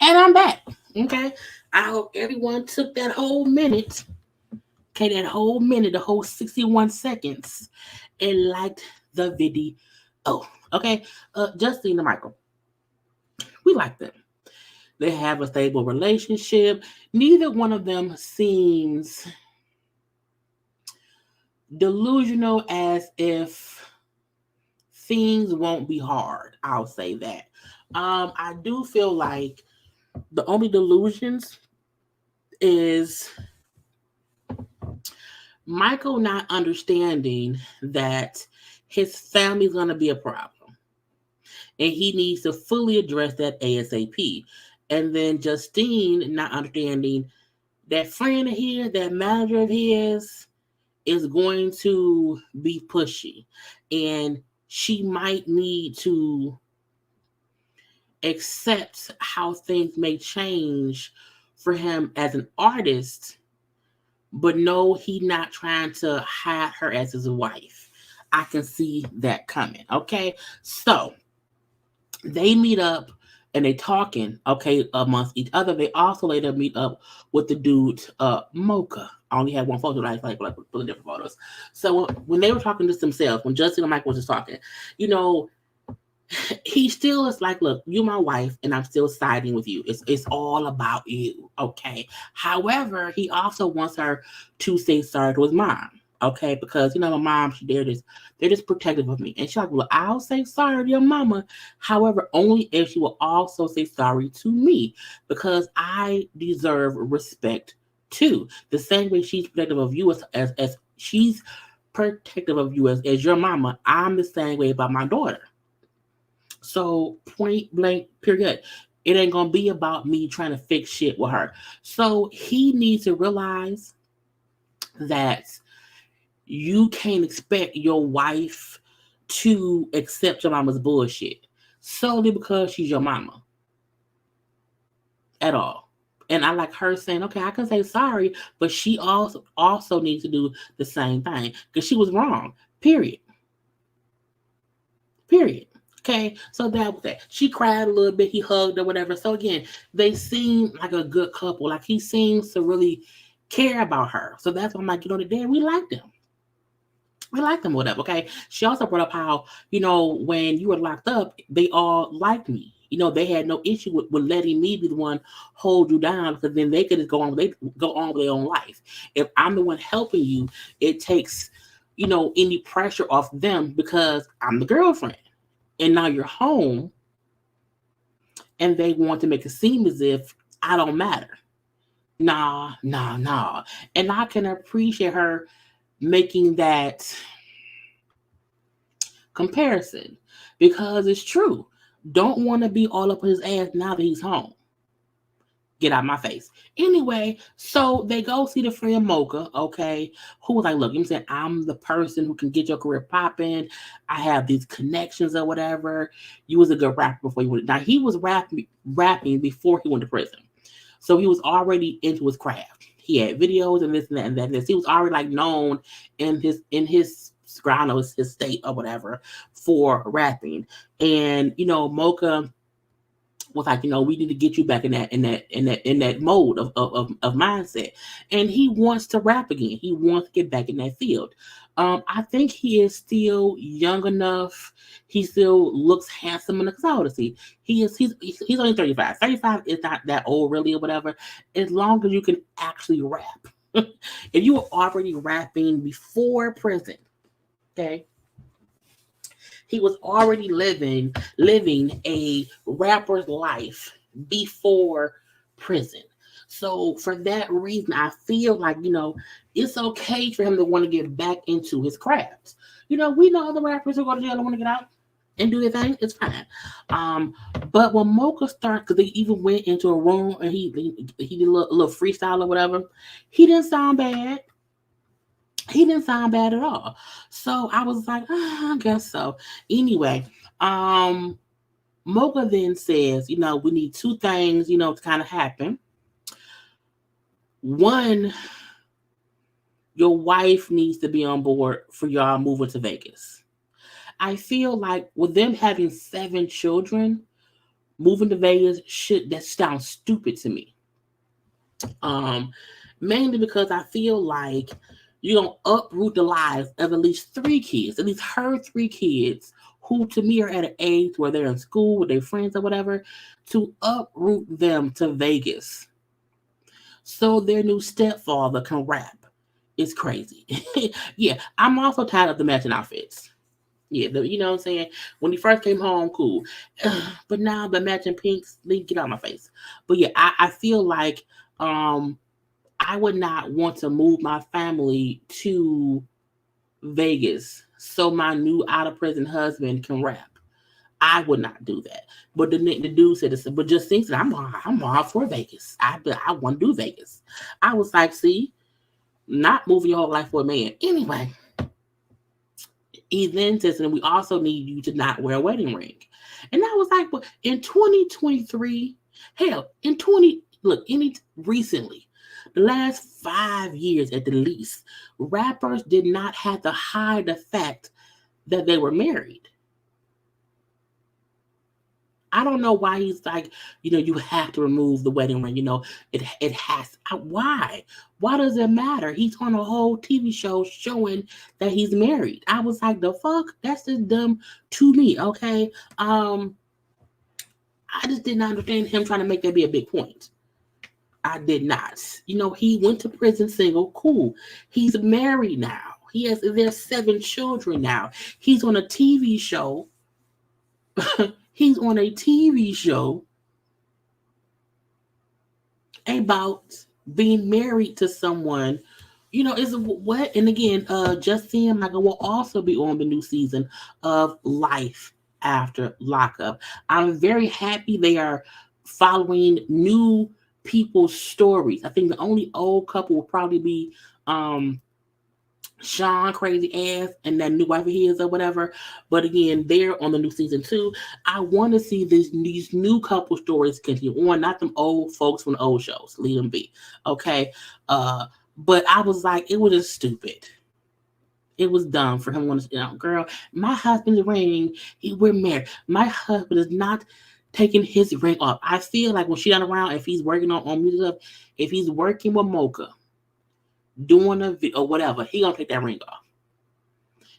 And I'm back. Okay. I hope everyone took that whole minute. Okay, that whole minute, the whole 61 seconds, and liked the video. Okay. Justine and Michael. We like them. They have a stable relationship. Neither one of them seems delusional as if things won't be hard. I'll say that. I do feel like the only delusions is Michael not understanding that his family's going to be a problem. And he needs to fully address that ASAP. And then Justine not understanding that friend of his, that manager of his, is going to be pushy. And she might need to accept how things may change for him as an artist, but no, he's not trying to hide her as his wife. I can see that coming. Okay, so they meet up and they talking. Okay, amongst each other. They also later meet up with the dude, Mocha. I only had one photo, but I like full of different photos. So when they were talking to themselves, when Justine and Michael was just talking, he still is like, look, you're my wife and I'm still siding with you. It's all about you. Okay. However, he also wants her to say sorry to his mom. Okay. Because, my mom, they're just protective of me. And she's like, well, I'll say sorry to your mama. However, only if she will also say sorry to me because I deserve respect too. The same way she's protective of you as she's protective of you as your mama. I'm the same way about my daughter. So point blank, period. It ain't gonna be about me trying to fix shit with her. So he needs to realize that you can't expect your wife to accept your mama's bullshit solely because she's your mama. At all. And I like her saying, okay, I can say sorry, but she also needs to do the same thing because she was wrong. Period. Okay, so that was that. She cried a little bit. He hugged her, whatever. So again, they seem like a good couple. Like he seems to really care about her. So that's why I'm like, damn, we like them. We like them, whatever. Okay. She also brought up how, when you were locked up, they all liked me. They had no issue with letting me be the one hold you down because then they could just go on with their own life. If I'm the one helping you, it takes, any pressure off them because I'm the girlfriend. And now you're home and they want to make it seem as if I don't matter. Nah. And I can appreciate her making that comparison because it's true. Don't want to be all up on his ass now that he's home. Get out my face. Anyway, so they go see the friend Mocha, okay, who was like, look, you know what I'm saying, I'm the person who can get your career popping. I have these connections or whatever. You was a good rapper before you went. Now he was rapping before he went to prison. So he was already into his craft. He had videos and this and that and that. And this. He was already like known in his ground, his state or whatever for rapping. And Mocha was like, we need to get you back in that mode of mindset. And he wants to rap again. He wants to get back in that field. I think he is still young enough. He still looks handsome enough. Because I would see he's only 35. 35 is not that old really or whatever. As long as you can actually rap. If you were already rapping before prison, okay, he was already living a rapper's life before prison. So for that reason, I feel like, it's okay for him to want to get back into his craft. We know other rappers who go to jail and want to get out and do their thing. It's fine. But when Mocha started, because they even went into a room and he did a little freestyle or whatever, he didn't sound bad. He didn't sound bad at all. So I was like, I guess so. Anyway, Mocha then says, we need two things, to kind of happen. One, your wife needs to be on board for y'all moving to Vegas. I feel like with them having 7 children, moving to Vegas that sounds stupid to me. Mainly because I feel like you're going to uproot the lives of at least 3 kids, at least her 3 kids, who to me are at an age where they're in school with their friends or whatever, to uproot them to Vegas so their new stepfather can rap. It's crazy. Yeah, I'm also tired of the matching outfits. Yeah, you know what I'm saying? When he first came home, cool. But now the matching pinks, they get out of my face. But yeah, I feel like I would not want to move my family to Vegas so my new out of prison husband can rap. I would not do that. But the dude said, but just thinks that I'm all for Vegas. I want to do Vegas. I was like, see, not moving your whole life for a man. Anyway, he then says, and we also need you to not wear a wedding ring. And I was like, well, in 2023, hell, recently, the last 5 years at the least, rappers did not have to hide the fact that they were married. I don't know why he's like, you have to remove the wedding ring. It has. Why? Why does it matter? He's on a whole TV show showing that he's married. I was like, the fuck? That's just dumb to me, okay? I just did not understand him trying to make that be a big point. I did not. He went to prison single. Cool. He's married now. There's 7 children now. He's on a TV show. He's on a TV show about being married to someone. Is what? And again, Justine and Michael will also be on the new season of Life After Lockup. I'm very happy they are following new people's stories. I think the only old couple will probably be Sean crazy ass and that new wife of his or whatever. But again, they're on the new season 2. I want to see these new couple stories continue on, not them old folks from the old shows. Leave them be. Okay. But I was like, it was just stupid. It was dumb for him to want to, girl, my husband's ring, we're married. My husband is not taking his ring off. I feel like when she's not around, if he's working on music stuff, if he's working with Mocha, doing a video or whatever, he gonna take that ring off.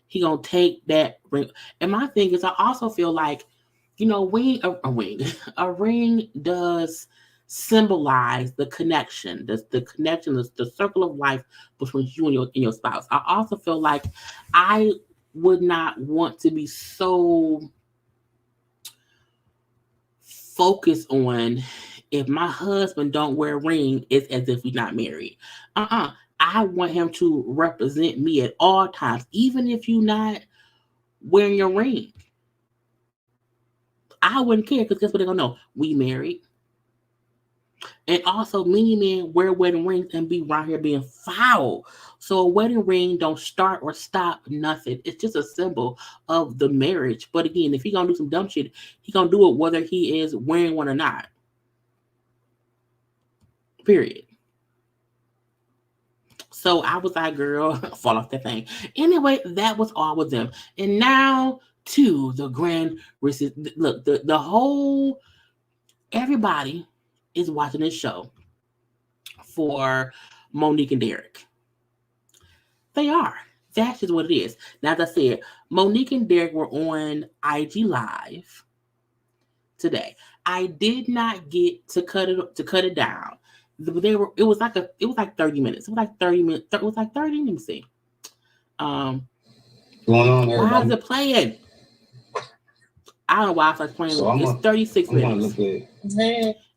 He gonna take that ring. And my thing is, I also feel like, a ring does symbolize the connection, the connection, the circle of life between you and your spouse. I also feel like I would not want to be so focused on if my husband don't wear a ring, it's as if we're not married. I want him to represent me at all times, even if you're not wearing your ring. I wouldn't care because guess what they're gonna know? We married. And also, many men wear wedding rings and be around here being foul. So a wedding ring don't start or stop nothing. It's just a symbol of the marriage. But again, if he gonna do some dumb shit, he gonna do it whether he is wearing one or not. Period. So I was like, girl, fall off that thing. Anyway, that was all with them. And now to the grand look, the whole everybody is watching this show for Monique and Derek. They are. That's just what it is. Now, as I said, Monique and Derek were on IG Live today. I did not get to cut it down. It was like 30 minutes. It was like 30 minutes. It was like 30. Let me see. Going on, everybody. Why is it playing? I don't know why I started playing. So it's 36 minutes.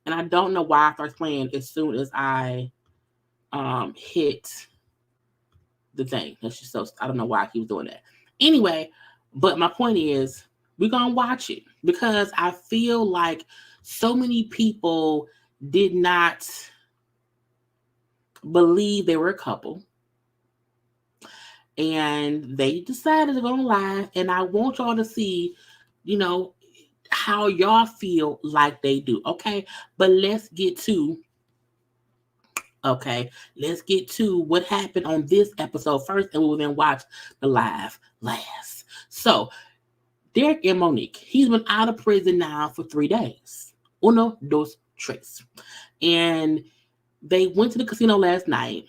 And I don't know why I started playing as soon as I hit the thing. That's just so I don't know why he was doing that. Anyway, but my point is we're gonna watch it because I feel like so many people did not believe they were a couple. And they decided to go live, and I want y'all to see, how y'all feel like they do. Okay, but let's get to what happened on this episode first, and we'll then watch the live last. So, Derek and Monique, he's been out of prison now for 3 days. 1, 2, 3. And they went to the casino last night.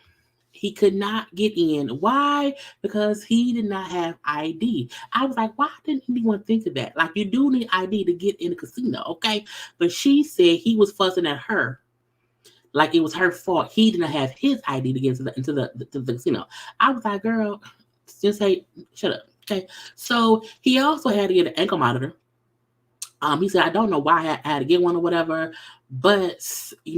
He could not get in. Why? Because he did not have ID. I was like, why didn't anyone think of that? Like, you do need ID to get in the casino, okay? But she said he was fussing at her like it was her fault. He didn't have his ID to get into the casino. I was like, girl, just say, shut up, okay? So he also had to get an ankle monitor. He said, I don't know why I had to get one or whatever, but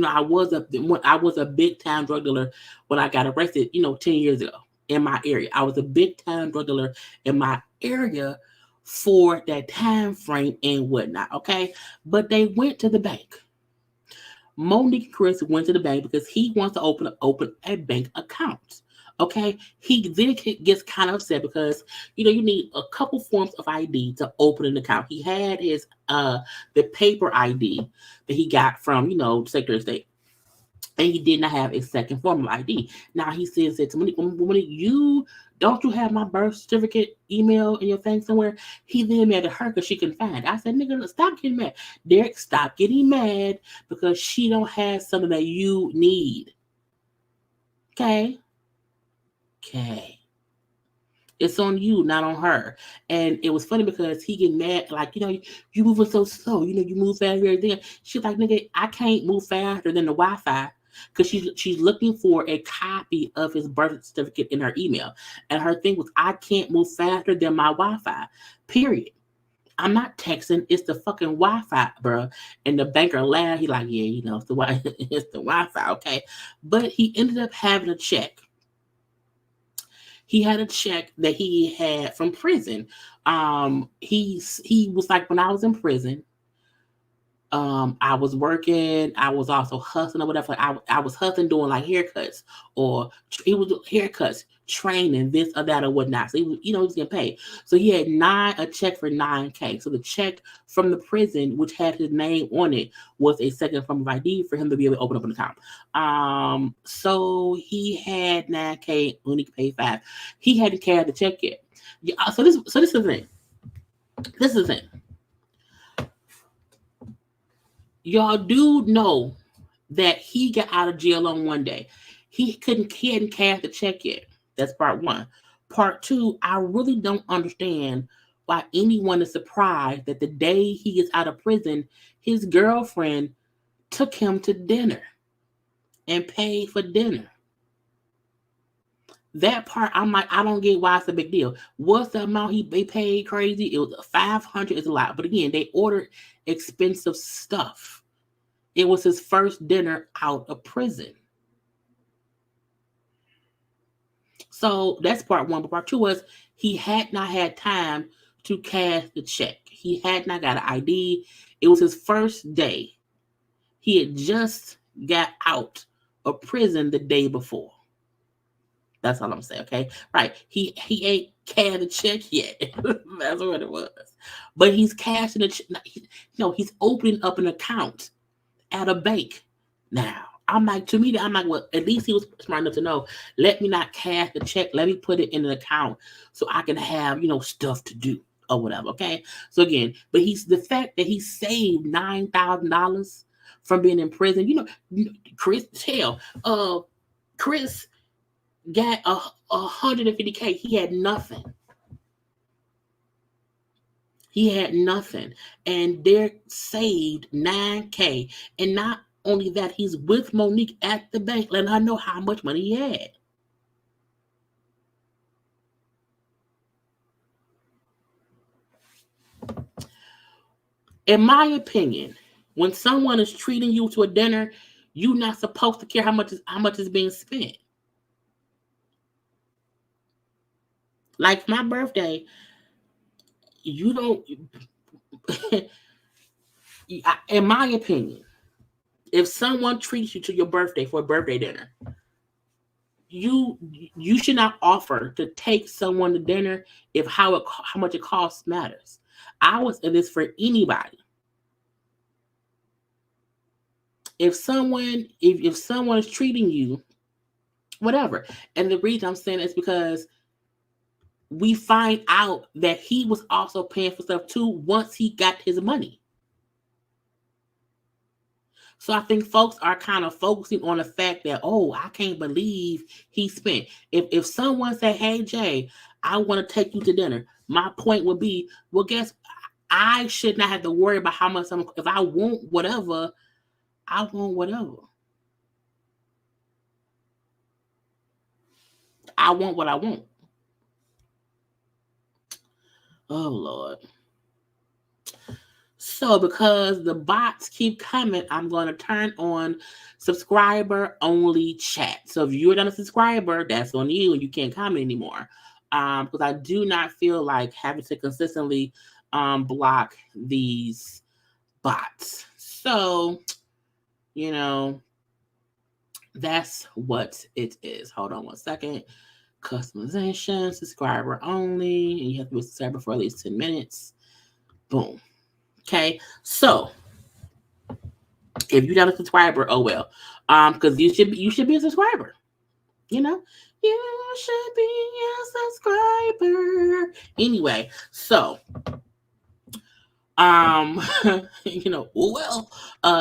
I was a big time drug dealer when I got arrested, 10 years ago in my area. I was a big time drug dealer in my area for that time frame and whatnot. Okay, but they went to the bank. Monique and Chris went to the bank because he wants to open a bank account. Okay, he then gets kind of upset because you need a couple forms of ID to open an account. He had his the paper ID that he got from Secretary of State, and he did not have a second form of ID. Now he said to Monique, you have my birth certificate email in your thing somewhere? He then mad at her because she couldn't find it. I said, nigga, stop getting mad. Derek, stop getting mad because she don't have something that you need. Okay. It's on you, not on her. And it was funny because he get mad, like, you moving so slow. You move fast here and there. She's like, nigga, I can't move faster than the Wi-Fi because she's looking for a copy of his birth certificate in her email. And her thing was, I can't move faster than my Wi-Fi, period. I'm not texting. It's the fucking Wi-Fi, bro. And the banker laughed. He like, yeah, it's the Wi-Fi, okay? But he ended up having a check. He had a check that he had from prison. He was like, when I was in prison, I was working. I was also hustling or whatever. I was hustling doing like haircuts, or he was doing haircuts, training, this or that or whatnot. So he was, he was getting paid. So he had a check for $9,000. So the check from the prison, which had his name on it, was a second form of ID for him to be able to open up an account. So he had $9,000 when he paid $5,000. He hadn't carried the check yet. Yeah. So this is the thing. This is the thing. Y'all do know that he got out of jail on one day. He hadn't cashed the check yet. That's part one. Part two, I really don't understand why anyone is surprised that the day he is out of prison, his girlfriend took him to dinner and paid for dinner. That part, I'm like, I don't get why it's a big deal. What's the amount they paid crazy? It was $500 is a lot. But again, they ordered expensive stuff. It was his first dinner out of prison. So that's part one. But part two was he had not had time to cash the check. He had not got an ID. It was his first day. He had just got out of prison the day before. That's all I'm saying, okay? Right. He ain't cashed a check yet. That's what it was. But he's cashing a check. He's opening up an account at a bank now. I'm like, to me, I'm like, well, at least he was smart enough to know, let me not cash the check. Let me put it in an account so I can have, stuff to do or whatever, okay? So again, but the fact that he saved $9,000 from being in prison, Chris got $150K. He had nothing. And Derek saved $9K. And not only that, he's with Monique at the bank, letting her know how much money he had. In my opinion, when someone is treating you to a dinner, you're not supposed to care how much is being spent. Like my birthday, you don't. In my opinion, if someone treats you to your birthday for a birthday dinner, you should not offer to take someone to dinner if how much it costs matters. I was in this for anybody. If someone is treating you, whatever, and the reason I'm saying is because we find out that he was also paying for stuff too once he got his money. So I think folks are kind of focusing on the fact that, I can't believe he spent. If someone said, hey, Jay, I want to take you to dinner, my point would be, well, guess I should not have to worry about how much if I want whatever, I want whatever. I want what I want. Oh, Lord. So because the bots keep coming, I'm going to turn on subscriber-only chat. So if you're not a subscriber, that's on you and you can't comment anymore. Because I do not feel like having to consistently block these bots. So, that's what it is. Hold on one second. Customization, subscriber only. And you have to be a subscriber for at least 10 minutes. Boom. Okay, so if you're not a subscriber, oh well, because you should be a subscriber. You should be a subscriber. Anyway, so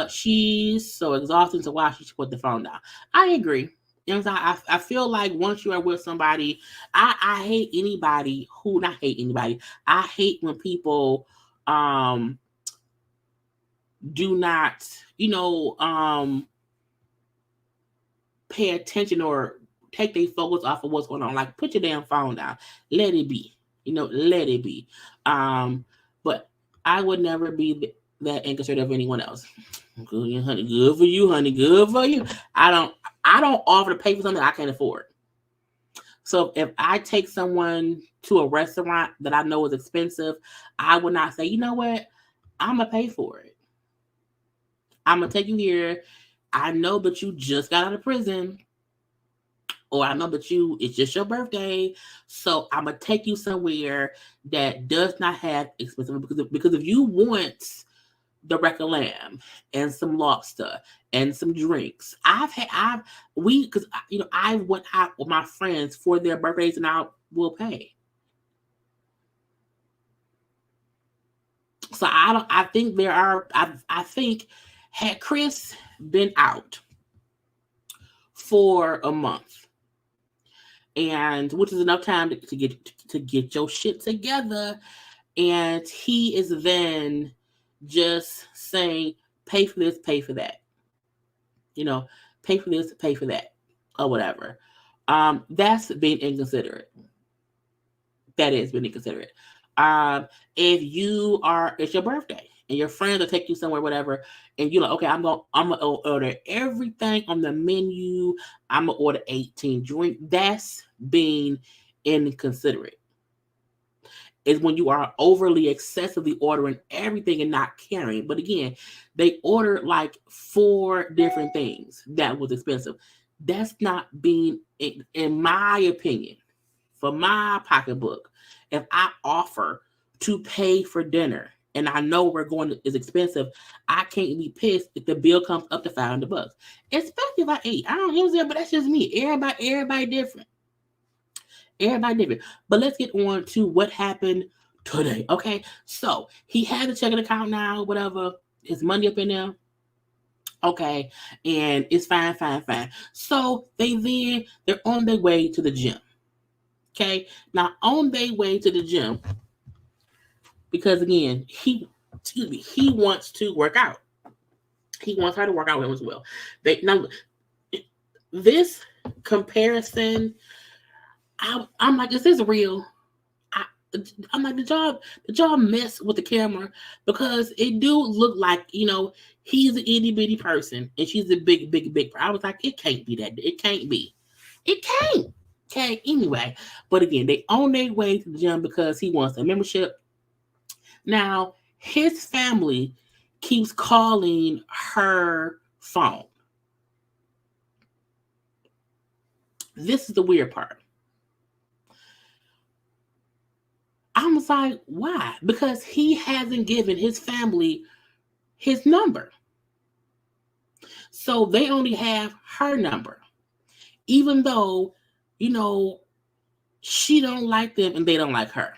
she's so exhausted, so why she should put the phone down. I agree. I feel like once you are with somebody, I hate anybody who not hate anybody. I hate when people do not, pay attention or take their focus off of what's going on. Like, put your damn phone down. Let it be. Let it be. But I would never be that inconsiderate of anyone else. Good, honey. Good for you, honey. Good for you. I don't offer to pay for something I can't afford. So if I take someone to a restaurant that I know is expensive, I would not say, you know what? I'm going to pay for it. I'm going to take you here. I know that you just got out of prison. Or I know that it's just your birthday. So I'm going to take you somewhere that does not have expensive. Because if you want the wreck of lamb and some lobster and some drinks, I went out with my friends for their birthdays and I will pay. So I think had Chris been out for a month, and which is enough time to get your shit together, and he is then just saying, pay for this, pay for that, pay for this, pay for that, or whatever. That's being inconsiderate. That is being inconsiderate. If it's your birthday and your friends will take you somewhere, whatever, and you're like, okay, I'm gonna order everything on the menu. I'm gonna order 18 drinks. That's being inconsiderate. is when you are overly excessively ordering everything and not caring. But again, they ordered like 4 different things that was expensive. That's not being, in my opinion, for my pocketbook. If I offer to pay for dinner and I know we're going to, is expensive, I can't be pissed if the bill comes up to $500. Especially if I eat. I don't know, but that's just me. Everybody different. Everybody different. But let's get on to what happened today. Okay. So he had a checking account now, whatever. His money up in there. Okay. And it's fine. So they're on their way to the gym. Okay. Now on their way to the gym, because again, he wants to work out. He wants her to work out with him as well. Now this comparison, I'm like, is this real? I'm like, did y'all mess with the camera? Because it do look like, he's an itty bitty person and she's a big. I was like, it can't be that. It can't be. It can't. Okay. Anyway, but again, they on their way to the gym because he wants a membership. Now his family keeps calling her phone. This is the weird part. I was like, why? Because he hasn't given his family his number. So they only have her number. Even though, she don't like them and they don't like her.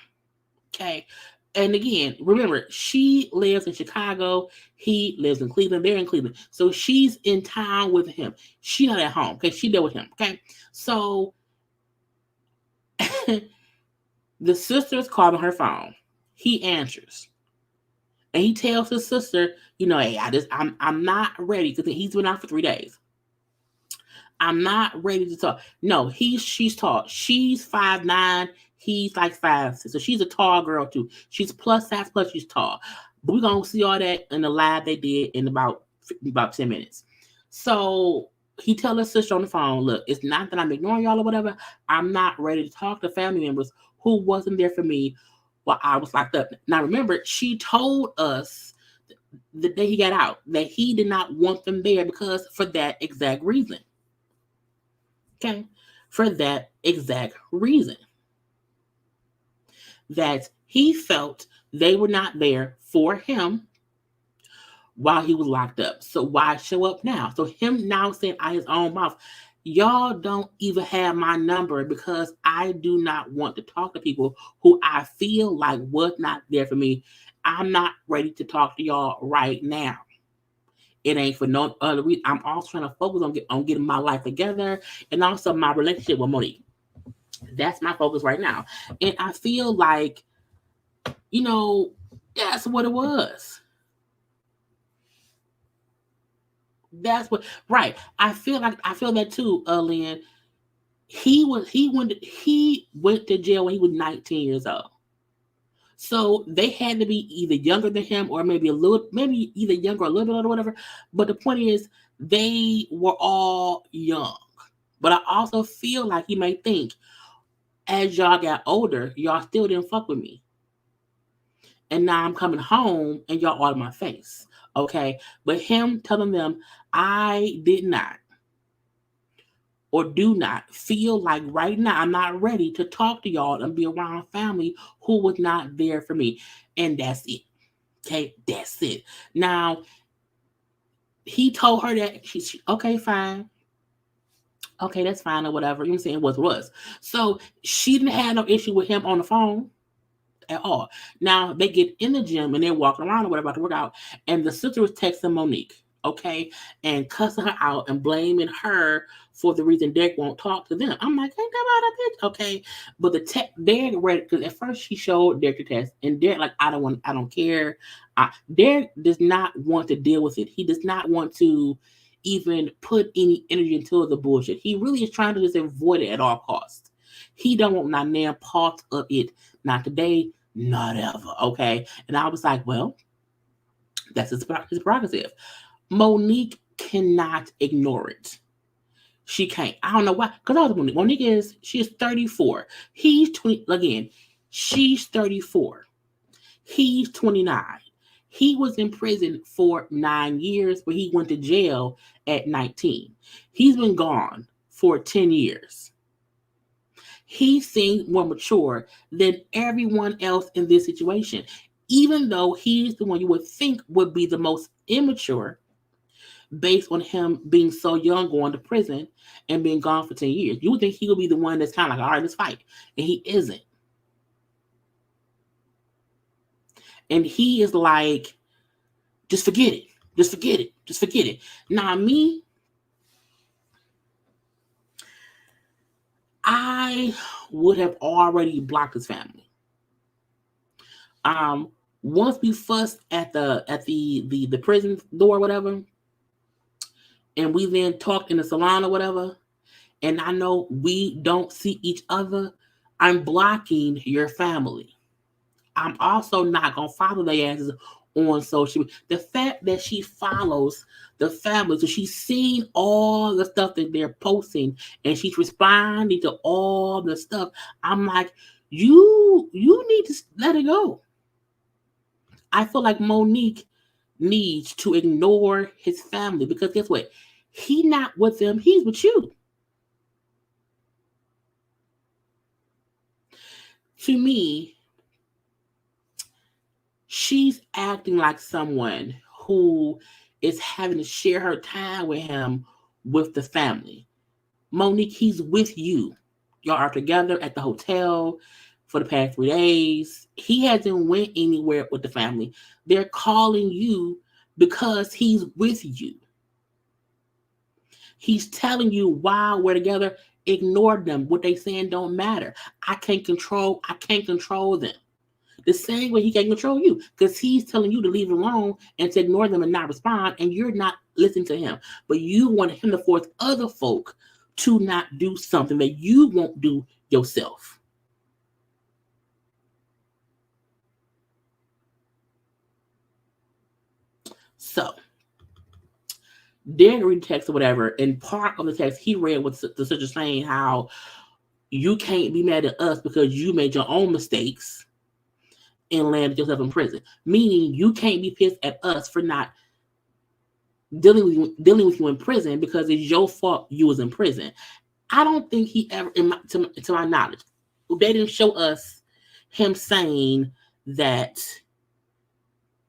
Okay. And again, remember, she lives in Chicago. He lives in Cleveland. They're in Cleveland. So she's in town with him. She's not at home. Okay. She there with him. Okay. So the sister's calling her phone. He answers. And he tells his sister, hey, I'm not ready, because he's been out for 3 days. I'm not ready to talk. No, she's tall. She's 5'9". He's like 5'6". So she's a tall girl too. She's plus size, plus she's tall. But we're gonna see all that in the live they did in about 10 minutes. So he tells his sister on the phone, look, it's not that I'm ignoring y'all or whatever. I'm not ready to talk to family members who wasn't there for me while I was locked up. Now remember, she told us the day he got out that he did not want them there because for that exact reason. Okay? For that exact reason. That he felt they were not there for him while he was locked up. So why show up now? So him now saying out his own mouth, y'all don't even have my number because I do not want to talk to people who I feel like was not there for me. I'm not ready to talk to y'all right now. It ain't for no other reason. I'm also trying to focus on getting my life together and also my relationship with Monique. That's my focus right now. And I feel like, that's what it was. That's what, right. I feel that too, Lynn. He went to jail when he was 19 years old. So they had to be either younger than him or maybe either younger or a little bit or whatever. But the point is, they were all young. But I also feel like he may think, as y'all got older, y'all still didn't fuck with me. And now I'm coming home and y'all all in my face. Okay? But him telling them, I did not or do not feel like right now I'm not ready to talk to y'all and be around family who was not there for me. And that's it. Okay? That's it. Now, he told her that she okay, fine. Okay, that's fine or whatever. You know what I'm saying? It was. So she didn't have no issue with him on the phone at all. Now they get in the gym and they're walking around or whatever about to work out, and the sister was texting Monique, okay, and cussing her out and blaming her for the reason Derek won't talk to them. I'm like, ain't that about a bitch? Okay. But Derek read it because at first she showed Derek the test, and Derek like, I don't care. Derek does not want to deal with it. He does not want to even put any energy into the bullshit. He really is trying to just avoid it at all costs. He don't want not damn part of it. Not today, not ever. Okay. And I was like, well, that's his prerogative. Monique cannot ignore it. She can't. I don't know why. Because I was Monique. She is 34. He's 20. Again, She's 34. He's 29. He was in prison for 9 years, but he went to jail at 19. He's been gone for 10 years. He seems more mature than everyone else in this situation, even though he's the one you would think would be the most immature based on him being so young, going to prison and being gone for 10 years. You would think he would be the one that's kind of like, all right, let's fight. And he isn't. And he is like, just forget it. Just forget it. Just forget it. Now, me, I would have already blocked his family. Once we fussed at the prison door or whatever, and we then talked in the salon or whatever, and I know we don't see each other, I'm blocking your family. I'm also not gonna follow their asses on social media. The fact that she follows the family, so she's seen all the stuff that they're posting and she's responding to all the stuff. I'm like, you need to let it go. I feel like Monique needs to ignore his family because guess what? He's not with them, he's with you. To me, she's acting like someone who is having to share her time with him with the family. Monique, he's with you. Y'all are together at the hotel for the past 3 days. He hasn't went anywhere with the family. They're calling you because he's with you. He's telling you while we're together, ignore them. What they saying don't matter. I can't control them. The same way he can't control you because he's telling you to leave it alone and to ignore them and not respond, and you're not listening to him. But you want him to force other folk to not do something that you won't do yourself. So, Derek read text or whatever, and part of the text he read was the sister saying how you can't be mad at us because you made your own mistakes and landed yourself in prison. Meaning you can't be pissed at us for not dealing with you in prison because it's your fault you was in prison. I don't think he ever, to my knowledge, they didn't show us him saying that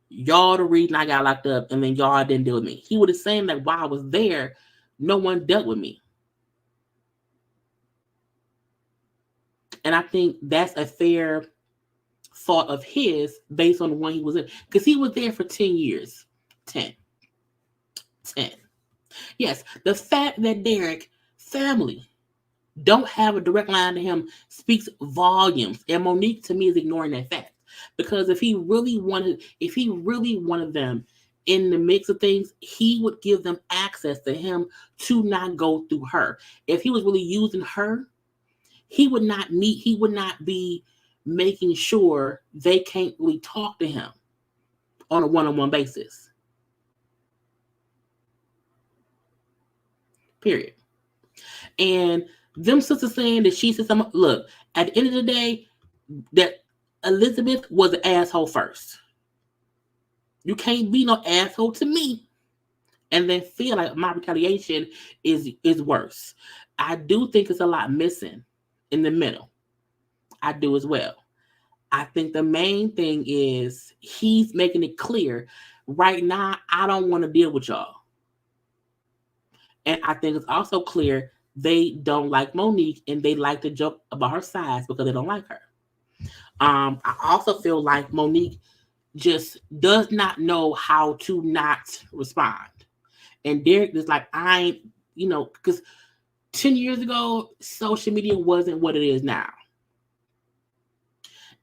y'all the reason I got locked up and then y'all didn't deal with me. He would have said that while I was there, no one dealt with me. And I think that's a fair thought of his based on the one he was in. Because he was there for 10 years. 10. Yes, the fact that Derek family don't have a direct line to him speaks volumes. And Monique, to me, is ignoring that fact. Because if he really wanted them in the mix of things, he would give them access to him to not go through her. If he was really using her, he would not be making sure they can't really talk to him on a one-on-one basis. Period. And them sisters saying that she said something. Look, at the end of the day, that Elizabeth was an asshole first. You can't be no asshole to me and then feel like my retaliation is worse. I do think it's a lot missing in the middle. I do as well. I think the main thing is he's making it clear right now, I don't want to deal with y'all. And I think it's also clear they don't like Monique and they like to joke about her size because they don't like her. I also feel like Monique just does not know how to not respond. And Derek is like, because 10 years ago, social media wasn't what it is now.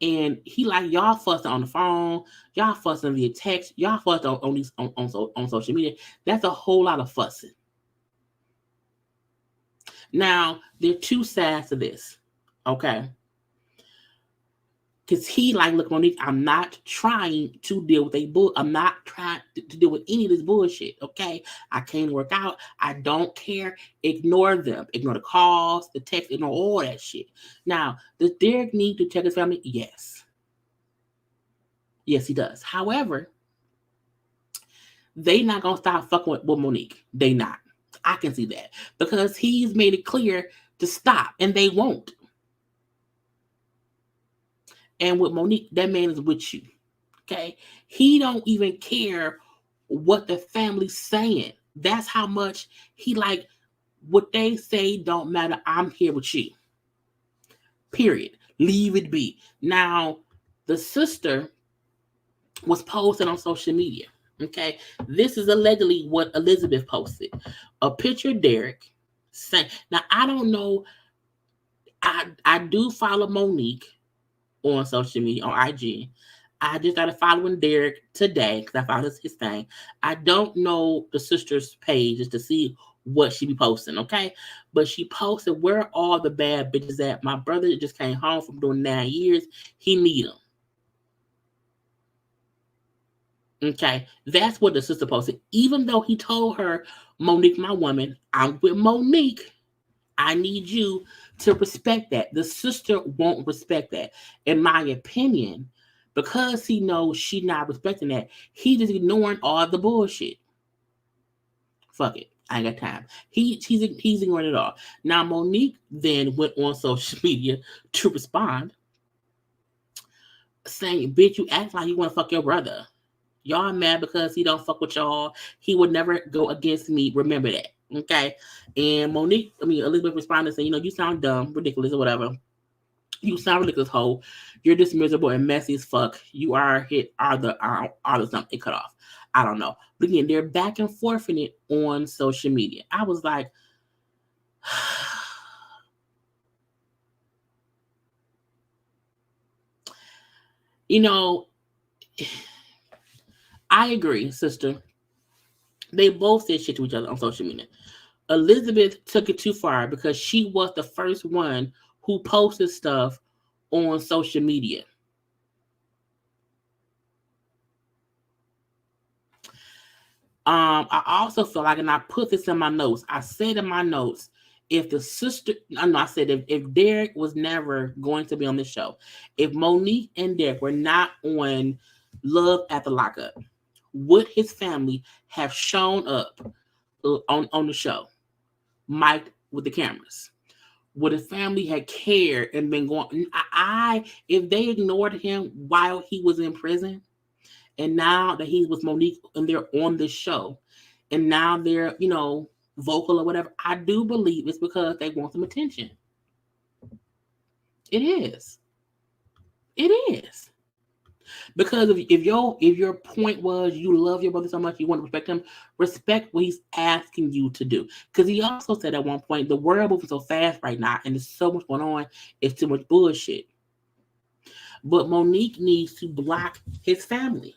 And he like, y'all fussing on the phone, y'all fussing via text, y'all fussing on social media. That's a whole lot of fussing. Now, there are two sides to this, okay? Because he like, look, Monique, I'm not trying to deal with I'm not trying to deal with any of this bullshit, okay? I can't work out. I don't care. Ignore them. Ignore the calls, the text, ignore all that shit. Now, does Derek need to check his family? Yes. Yes, he does. However, they not going to stop fucking with Monique. They not. I can see that. Because he's made it clear to stop, and they won't. And with Monique, that man is with you. Okay? He don't even care what the family's saying. That's how much he like, what they say don't matter. I'm here with you. Period. Leave it be. Now, the sister was posted on social media. Okay? This is allegedly what Elizabeth posted. A picture of Derek saying, now I don't know. I do follow Monique on social media, on IG. I just started following Derek today because I found his thing. I don't know the sister's page just to see what she be posting, okay? But she posted, where are all the bad bitches at? My brother just came home from doing 9 years. He need them. Okay, that's what the sister posted. Even though he told her, Monique, my woman, I'm with Monique. I need you to respect that. The sister won't respect that. In my opinion, because he knows she's not respecting that, he just ignoring all the bullshit. Fuck it. I ain't got time. He's ignoring it all. Now, Monique then went on social media to respond, saying, bitch, you act like you want to fuck your brother. Y'all mad because he don't fuck with y'all. He would never go against me. Remember that. Okay? And Elizabeth responded saying, you sound dumb, ridiculous, or whatever. You sound ridiculous, hoe. You're just miserable and messy as fuck. You are the something. It cut off. I don't know. But again, they're back and forth in it on social media. I was like, I agree, sister. They both said shit to each other on social media. Elizabeth took it too far because she was the first one who posted stuff on social media. I also feel like, and I put this in my notes, I said in my notes, if Derek was never going to be on the show, if Monique and Derek were not on Love at the Lockup, would his family have shown up on the show, mic'd with the cameras? Would his family have cared and been going? If they ignored him while he was in prison, and now that he's with Monique and they're on this show, and now they're, vocal or whatever, I do believe it's because they want some attention. It is. It is. Because if your point was you love your brother so much, you want to respect him, respect what he's asking you to do. Because he also said at one point, the world moving so fast right now, and there's so much going on, it's too much bullshit. But Monique needs to block his family.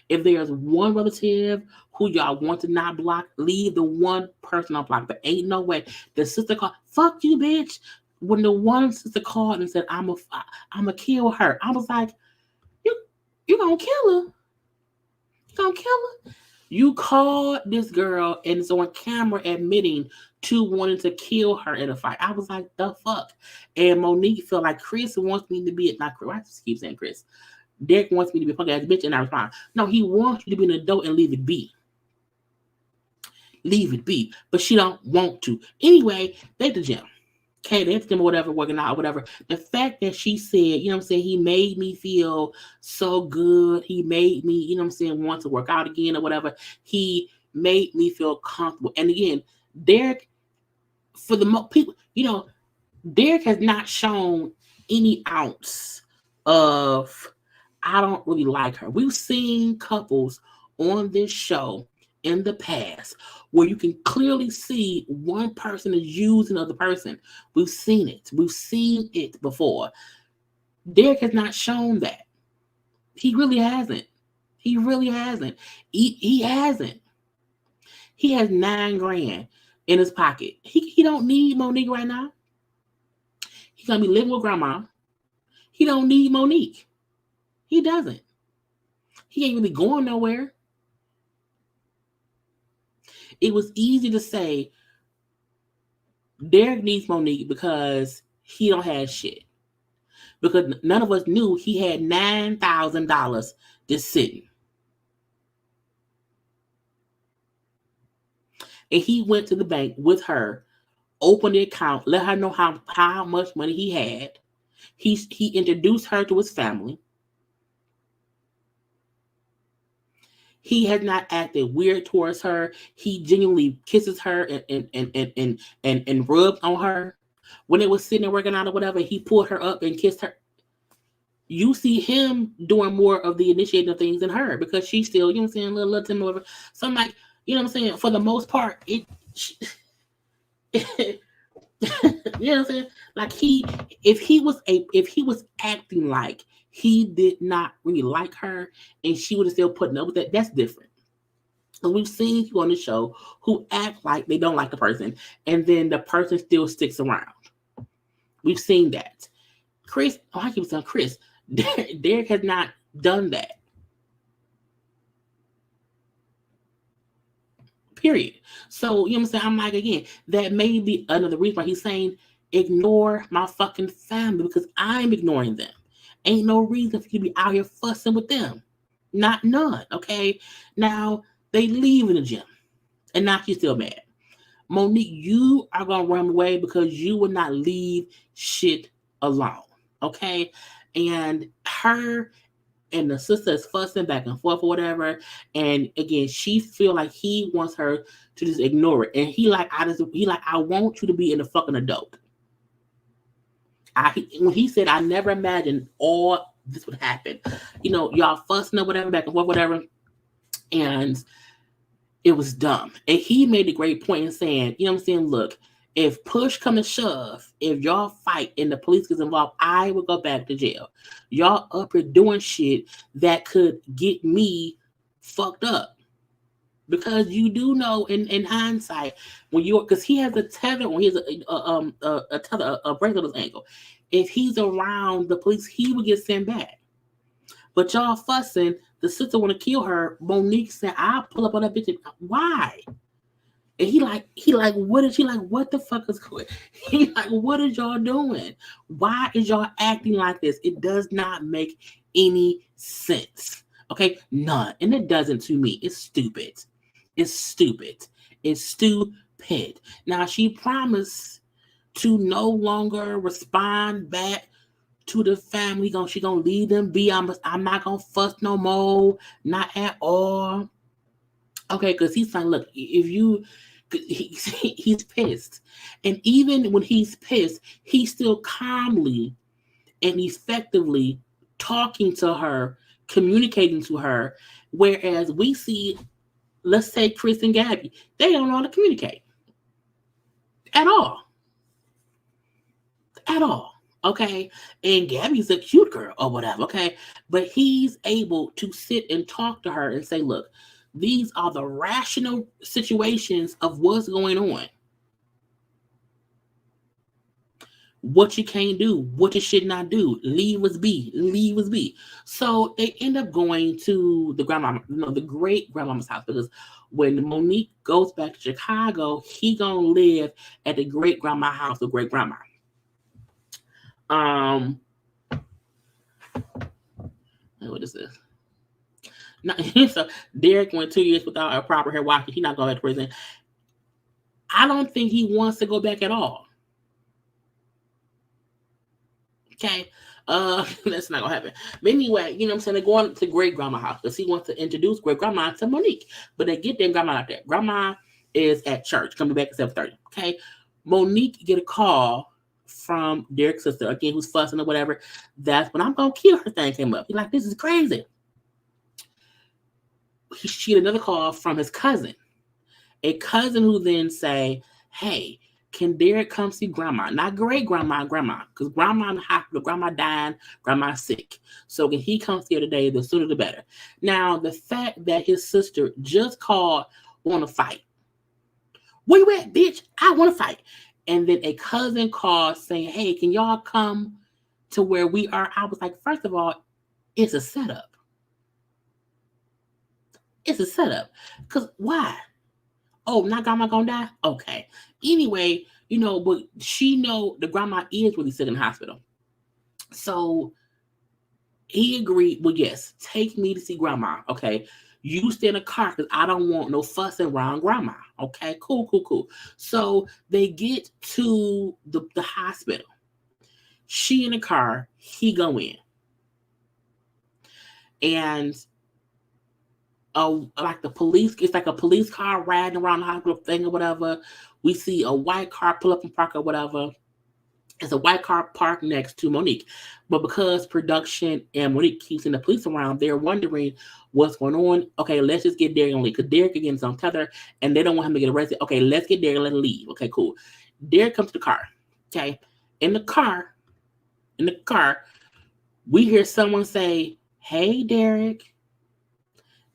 If there's one relative who y'all want to not block, leave the one person on block. There ain't no way. The sister called, fuck you, bitch. When the one sister called and said, I'm a kill her, I was like, you gonna kill her? You gonna kill her? You called this girl and it's on camera admitting to wanting to kill her in a fight. I was like, the fuck? And Monique felt like Chris wants me to be, not Chris, I just keep saying Chris. Derek wants me to be a punk ass bitch, and I respond, no, he wants you to be an adult and leave it be. Leave it be. But she don't want to. Anyway, they at the gym. Okay, they at the gym or whatever, working out or whatever. The fact that she said, he made me feel so good. He made me, want to work out again or whatever. He made me feel comfortable. And again, Derek, for the most people, Derek has not shown any ounce of, I don't really like her. We've seen couples on this show in the past where you can clearly see one person is using another person. We've seen it. We've seen it before. Derek has not shown that. He really hasn't. He really hasn't. He hasn't. He has $9,000 in his pocket. He don't need Monique right now. He's gonna be living with grandma. He don't need Monique. He doesn't. He ain't really going nowhere. It was easy to say Derek needs Monique because he don't have shit. Because none of us knew he had $9,000 just sitting. And he went to the bank with her, opened the account, let her know how much money he had. He introduced her to his family. He has not acted weird towards her. He genuinely kisses her and rubs on her. When they was sitting there working out or whatever, he pulled her up and kissed her. You see him doing more of the initiating of things than her because she's still, you know what I'm saying, a little timid or whatever. So I'm like, you know what I'm saying? For the most part, you know what I'm saying? Like if he was acting like he did not really like her and she would have still putting up with that, that's different. Because we've seen people on the show who act like they don't like the person and then the person still sticks around. We've seen that. Chris, I keep saying Chris, Derek has not done that. Period. So, you know what I'm saying? I'm like, again, that may be another reason why he's saying, ignore my fucking family because I'm ignoring them. Ain't no reason for you to be out here fussing with them. Not none, okay? Now, they leave in the gym, and now she's still mad. Monique, you are going to run away because you will not leave shit alone, okay? And her and the sister is fussing back and forth or whatever. And again, she feel like he wants her to just ignore it. And he like, I want you to be in the fucking adult. When he said, I never imagined all this would happen. You know, y'all fussing or whatever, back and forth, whatever. And it was dumb. And he made a great point in saying, you know what I'm saying? Look, if push come to shove, if y'all fight and the police gets involved, I will go back to jail. Y'all up here doing shit that could get me fucked up. Because you do know in hindsight, when you're, because he has a tether, when he has a tether, a break on his ankle. If he's around the police, he would get sent back. But y'all fussing, the sister want to kill her. Monique said, I'll pull up on that bitch. Why? And he like, what is she like? What the fuck is going? He like, what is y'all doing? Why is y'all acting like this? It does not make any sense. Okay, none, and it doesn't to me. It's stupid. It's stupid. It's stupid. Now she promised to no longer respond back to the family. She gonna leave them be. I'm not gonna fuss no more. Not at all. Okay, because he's saying, look, if you, he's pissed. And even when he's pissed, he's still calmly and effectively talking to her, communicating to her. Whereas we see, let's say Chris and Gabby, they don't know how to communicate. At all. At all. Okay, and Gabby's a cute girl or whatever, okay? But he's able to sit and talk to her and say, look, these are the rational situations of what's going on. What you can't do, what you should not do. Leave us be. Leave us be. So they end up going to the grandmama, the great grandmama's house, because when Monique goes back to Chicago, he gonna live at the great grandma house, the great grandma. What is this? Now, so Derek went 2 years without a proper hair wash. He's not going back to prison. I don't think he wants to go back at all. Okay. That's not gonna happen. But anyway, you know what I'm saying? They're going to great grandma house because he wants to introduce great grandma to Monique. But they get their grandma out there. Grandma is at church, coming back at 7:30. Okay. Monique get a call from Derek's sister, again, who's fussing or whatever. That's when I'm gonna kill her thing came up. He's like, this is crazy. She had another call from his cousin. A cousin who then say, hey, can Derek come see grandma? Not great grandma, because grandma in the hospital, grandma dying, grandma sick. So can he come see her today? The sooner the better. Now, the fact that his sister just called, want to fight. Where you at, bitch? I want to fight. And then a cousin called saying, hey, can y'all come to where we are? I was like, first of all, it's a setup. It's a setup. Because why? Oh, not grandma gonna die? Okay. Anyway, but she know the grandma is really sick in the hospital. So he agreed, well, yes, take me to see grandma. Okay. You stay in the car because I don't want no fussing around grandma. Okay, cool. So they get to the hospital. She in the car, he go in. And like the police, it's like a police car riding around the hospital thing or whatever. We see a white car pull up and park or whatever. It's a white car parked next to Monique. But because production and Monique keeps sending the police around, they're wondering what's going on. Okay, let's just get Derek and leave. Because Derek again is on tether and they don't want him to get arrested. Okay, let's get Derek and let him leave. Okay, cool. Derek comes to the car. Okay. In the car, we hear someone say, hey, Derek.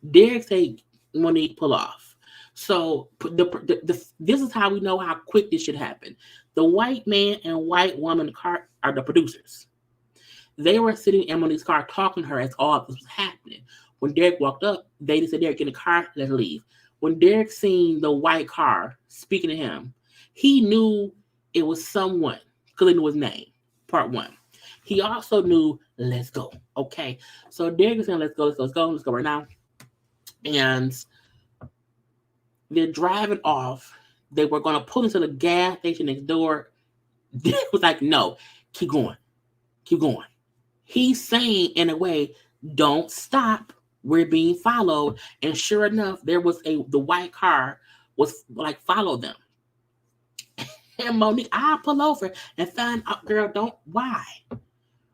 Derek say, Monique, pull off. So this is how we know how quick this should happen. The white man and white woman in the car are the producers. They were sitting in Monique's car talking to her as all this was happening. When Derek walked up, they just said, Derek, get in the car, let's leave. When Derek seen the white car speaking to him, he knew it was someone because he knew his name, part one. He also knew, let's go. Okay. So Derek is saying, let's go right now. And they're driving off. They were going to pull into the gas station next door. Derek was like, no, keep going. He's saying in a way, don't stop. We're being followed. And sure enough, there was the white car was like, follow them. And Monique, I'll pull over and find out, girl, don't, why?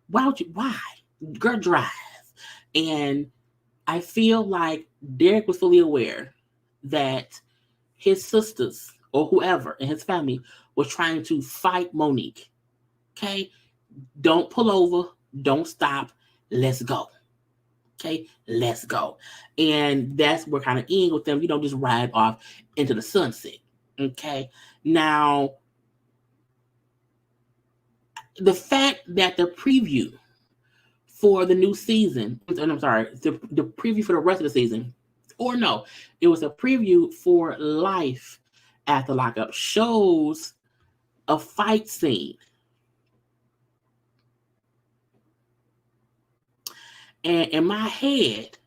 Why? Girl, drive. And I feel like Derek was fully aware that his sisters or whoever in his family was trying to fight Monique. Okay? Don't pull over. Don't stop. Let's go. Okay? Let's go. And that's where kind of end with them. You don't just ride off into the sunset. Okay? Now, the fact that the preview for the new season, I'm sorry, the preview for the rest of the season, or no, it was a preview for Life at the Lockup, shows a fight scene. And in my head,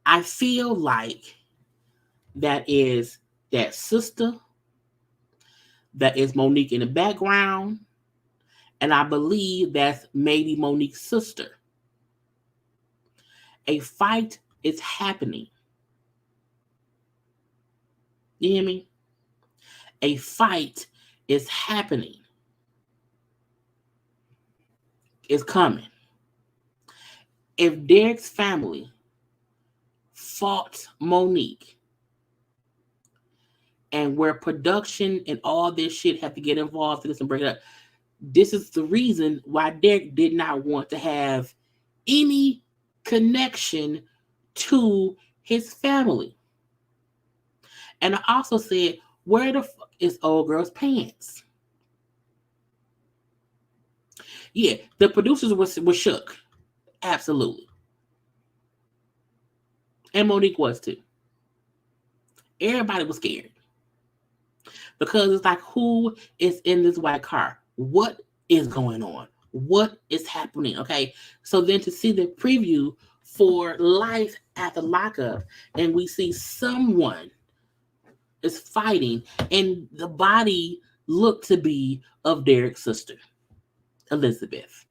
I feel like that is that sister, that is Monique in the background, and I believe that's maybe Monique's sister. A fight is happening. You hear me? A fight is happening. It's coming. If Derek's family fought Monique, and where production and all this shit have to get involved in this and break it up, this is the reason why Derek did not want to have any connection to his family. And I also said, where the fuck is old girl's pants? Yeah, the producers were shook. Absolutely. And Monique was too. Everybody was scared. Because it's like, who is in this white car? What is going on? What is happening? Okay. So then to see the preview for Life at the Lockup, and we see someone is fighting, and the body looked to be of Derek's sister, Elizabeth.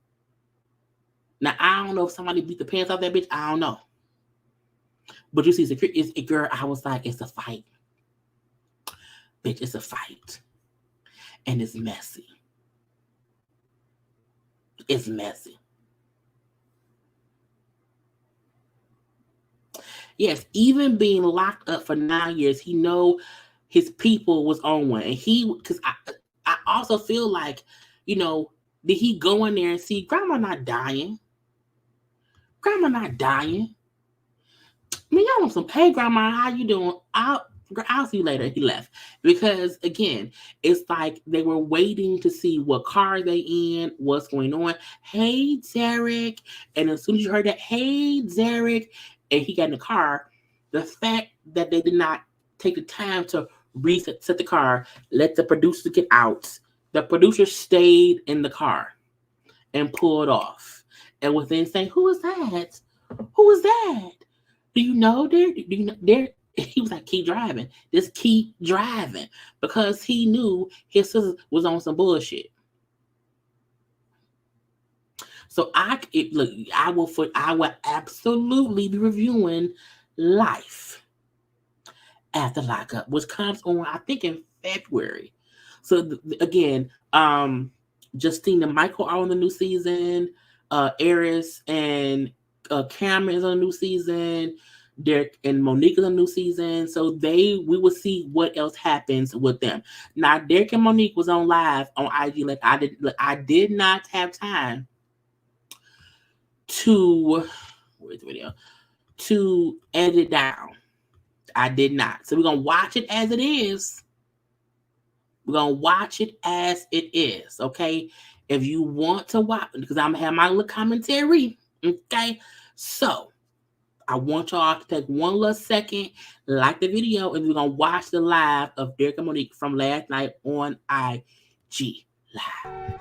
Now, I don't know if somebody beat the pants off that bitch. I don't know. But you see, it's a girl, I was like, it's a fight. Bitch, it's a fight. And it's messy. It's messy. Yes, even being locked up for 9 years, he know his people was on one. And because I also feel like, did he go in there and see grandma not dying? Grandma not dying. I mean, y'all want some, hey grandma, how you doing? Girl, I'll see you later. He left. Because again, it's like they were waiting to see what car they in, what's going on. Hey, Derek. And as soon as you heard that, hey, Derek, and he got in the car, the fact that they did not take the time to reset the car, let the producer get out. The producer stayed in the car and pulled off. And was then saying, who is that? Who is that? Do you know Derek? Do you know Derek? He was like, keep driving. Just keep driving. Because he knew his sister was on some bullshit. So I will absolutely be reviewing Life after Lockup, which comes on, I think, in February. So again, Justine and Michael are on the new season. Aris and Cameron is on a new season. Derek and Monique is on a new season. So we will see what else happens with them. Now, Derek and Monique was on live on IG. Like I did not have time to where's the video to edit it down. I did not. So we're gonna watch it as it is. We're gonna watch it as it is. Okay. If you want to watch, because I'm gonna have my little commentary. Okay. So I want y'all to take one little second, like the video, and we're gonna watch the live of Derek and Monique from last night on IG Live.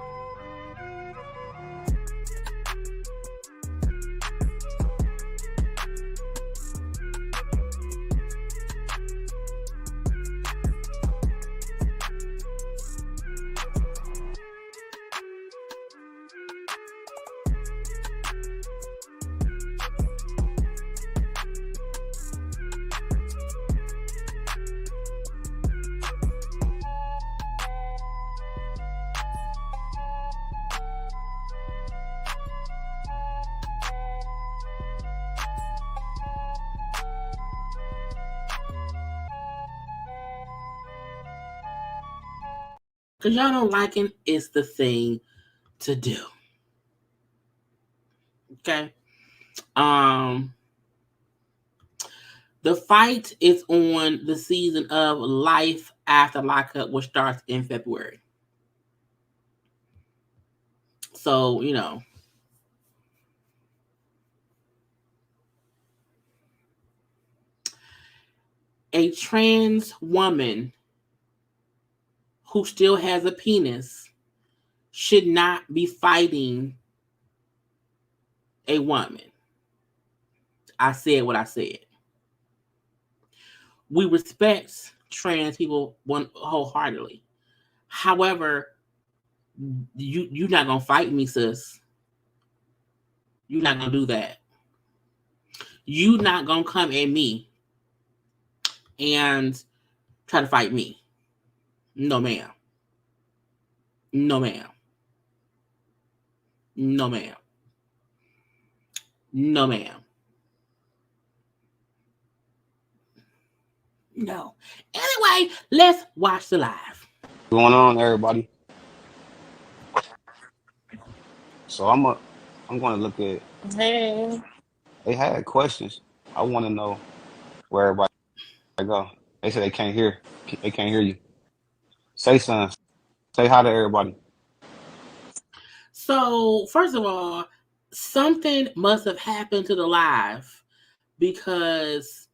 Because y'all don't like him, it's the thing to do. Okay. The fight is on the season of Life After Lockup, which starts in February. So, a trans woman who still has a penis should not be fighting a woman. I said what I said. We respect trans people wholeheartedly. However, you're not gonna fight me, sis. You're not gonna do that. You're not gonna come at me and try to fight me. No, ma'am. No, ma'am. No, ma'am. No, ma'am. No. Anyway, let's watch the live. What's going on, everybody? So I'm going to look at. Hey. They had questions. I want to know where everybody go. They said they can't hear. They can't hear you. Say something. Say hi to everybody. So, first of all, something must have happened to the live because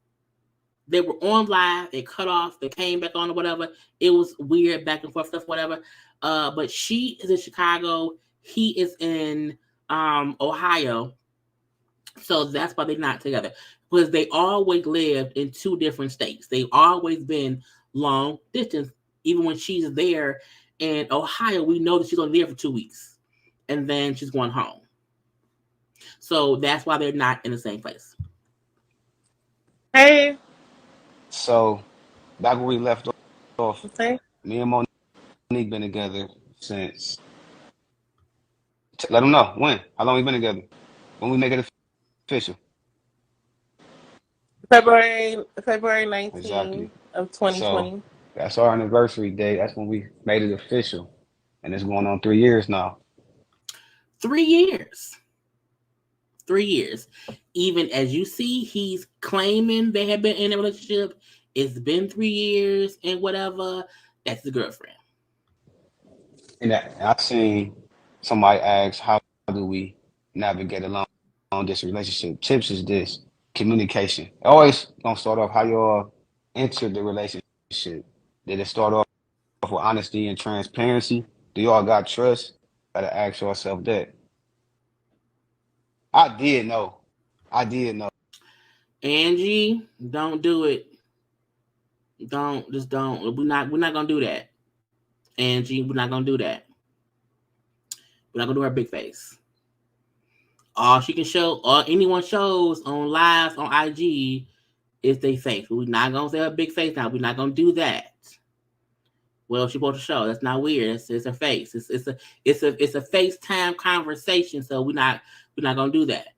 they were on live, they cut off, they came back on or whatever. It was weird back and forth stuff, whatever. But she is in Chicago. He is in Ohio. So that's why they're not together. Because they always lived in two different states. They've always been long distance. Even when she's there in Ohio, we know that she's only there for 2 weeks. And then she's going home. So that's why they're not in the same place. Hey. So back where we left off, Okay. me and Monique been together since. Let them know when. How long we been together? When we make it official. February 19th Exactly. of 2020. So that's our anniversary date. That's when we made it official. And it's going on 3 years now. 3 years. 3 years. Even as you see, he's claiming they have been in a relationship. It's been 3 years and whatever. That's the girlfriend. And I seen somebody ask, how do we navigate along this relationship? Tips is this communication. Always gonna start off how y'all enter the relationship. Did it start off with honesty and transparency? Do y'all got trust? Gotta ask yourself that. I did know. I did know. Angie, don't do it. Don't. We're not gonna do that. Angie, we're not gonna do that. We're not gonna do her big face. All she can show, or anyone shows on lives on IG is they face. We're not gonna say her big face now. We're not gonna do that. Well, she's supposed to show. That's not weird. It's her face. It's a FaceTime conversation. So we're not gonna do that.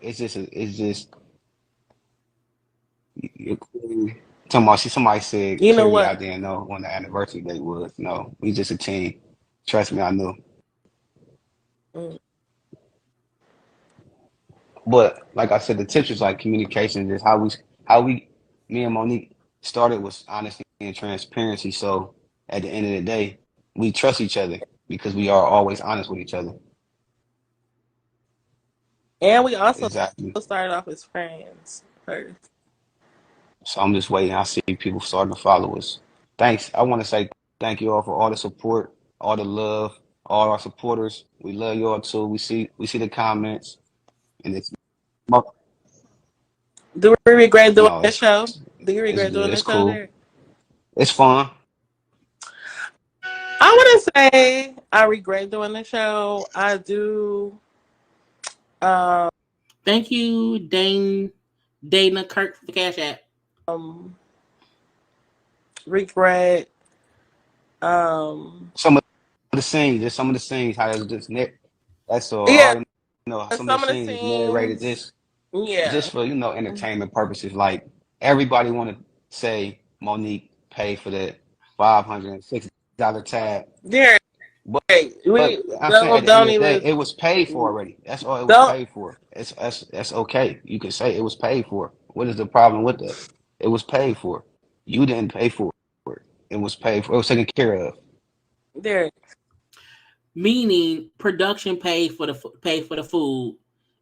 It's just you're clearly talking about. Somebody said You know clearly I what? didn't know when the anniversary date was. No, we just a team. Trust me, I knew. Mm. But like I said, the tips is like communication. Is how we me and Monique started was honesty and transparency. So at the end of the day, we trust each other because we are always honest with each other. And we also Exactly. started off as friends first. So I'm just waiting. I see people starting to follow us. Thanks. I want to say thank you all for all the support, all the love, all our supporters. We love you all too. We see the comments, and it's Do we regret doing no, this show? Do you it's regret good. doing It's this show, cool. Derek? It's fun. I wouldn't say I regret doing the show. I do um Thank you, Dana Kirk for the Cash App. regret um Some of the scenes, just some of the scenes, how it's just that's all. I yeah, already know how some of the some of the scenes is narrated scenes. just Yeah. for entertainment purposes. Like everybody want to say Monique paid for the $506 tab, Derek, but we I'm saying at the end don't of the day, even it was paid for already. That's all it was don't paid for. That's okay. You can say it was paid for. What is the problem with that? It was paid for. You didn't pay for it. It was paid for. It was taken care of. Derek. Meaning production paid for the food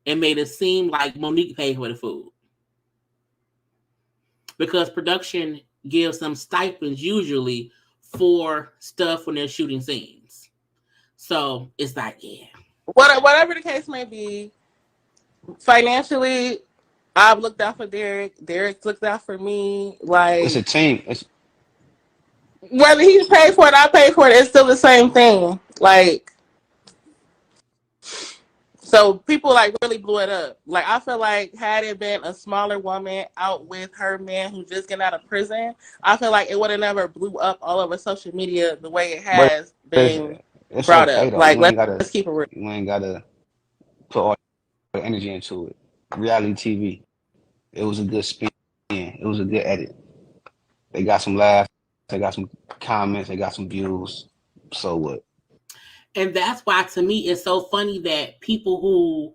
and made it seem like Monique paid for the food because production gives them stipends usually for stuff when they're shooting scenes. So it's like, yeah. Whatever the case may be, financially, I've looked out for Derek. Derek's looked out for me. It's a Like team. It's whether he paid for it, I paid for it. It's still the same thing. Like so, people like really blew it up. Like I feel like had it been a smaller woman out with her man who's just getting out of prison, I feel like it would have never blew up all over social media the way it but has it's been it's brought okay up. though. Like let's keep it real. You ain't gotta put all the energy into it. Reality TV. It was a good spin. It was a good edit. They got some laughs. They got some comments. They got some views. So what? And that's why to me it's so funny that people who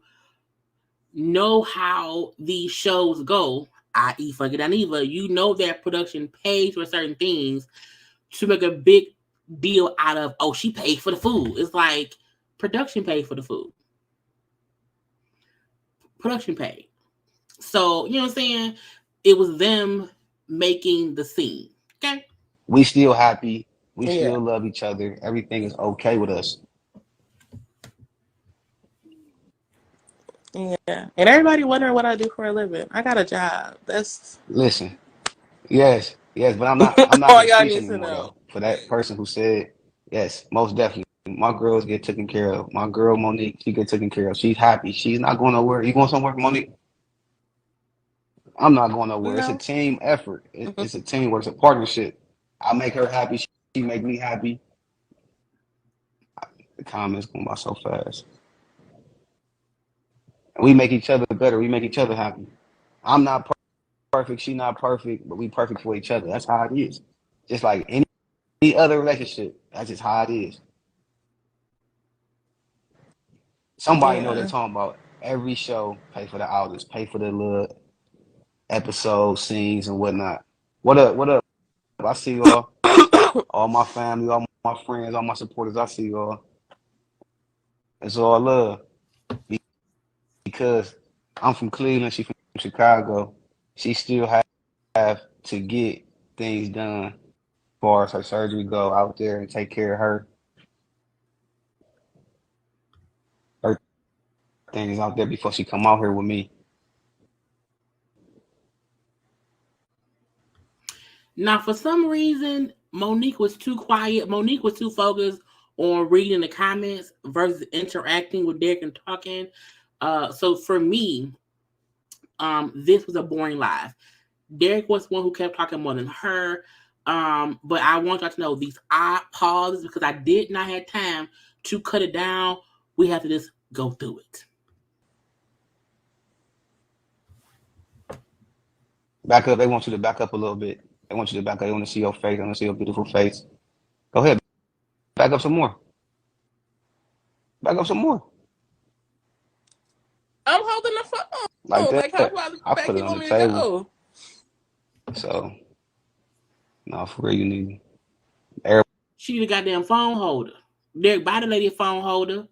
know how these shows go, i.e. Funky Dineva, you know that production pays for certain things to make a big deal out of, oh, she paid for the food. It's like production paid for the food. Production paid. So, you know what I'm saying? It was them making the scene. Okay? We still happy. We Yeah. still love each other. Everything is okay with us. Yeah. And everybody wondering what I do for a living. I got a job. That's Listen, yes, but I'm not in all the y'all streets need to anymore know. though. For that person who said yes, most definitely. My girls get taken care of. My girl Monique, she get taken care of. She's happy. She's not going nowhere. You going somewhere, Monique? I'm not going nowhere. It's a No. team effort. Mhm. It's a teamwork. It's a partnership. I make her happy. She make me happy. The comments going by so fast. We make each other better. We make each other happy. I'm not perfect. She not perfect, but we perfect for each other. That's how it is. Just like any other relationship. That's just how it is. Somebody know they're Yeah. talking about every show. Pay for the outings. Pay for the little episode scenes and whatnot. What up? What up? I see y'all, all my family, all my friends, all my supporters. I see y'all. It's all love because I'm from Cleveland. She from Chicago. She still have to get things done as far as her surgery go out there and take care of her things out there before she come out here with me. Now, for some reason, Monique was too quiet. Monique was too focused on reading the comments versus interacting with Derek and talking. So for me, this was a boring live. Derek was one who kept talking more than her. But I want y'all to know these odd pauses because I did not have time to cut it down. We have to just go through it. Back up. They want you to back up a little bit. They want you to back up. They want to see your face. They want to see your beautiful face. Go ahead. Back up some more. Back up some more. I'm holding the phone. Like that. Like how far I back put you it on want the me to table. go? So, no, for real, you need She need a goddamn phone holder. Derek, buy the lady a phone holder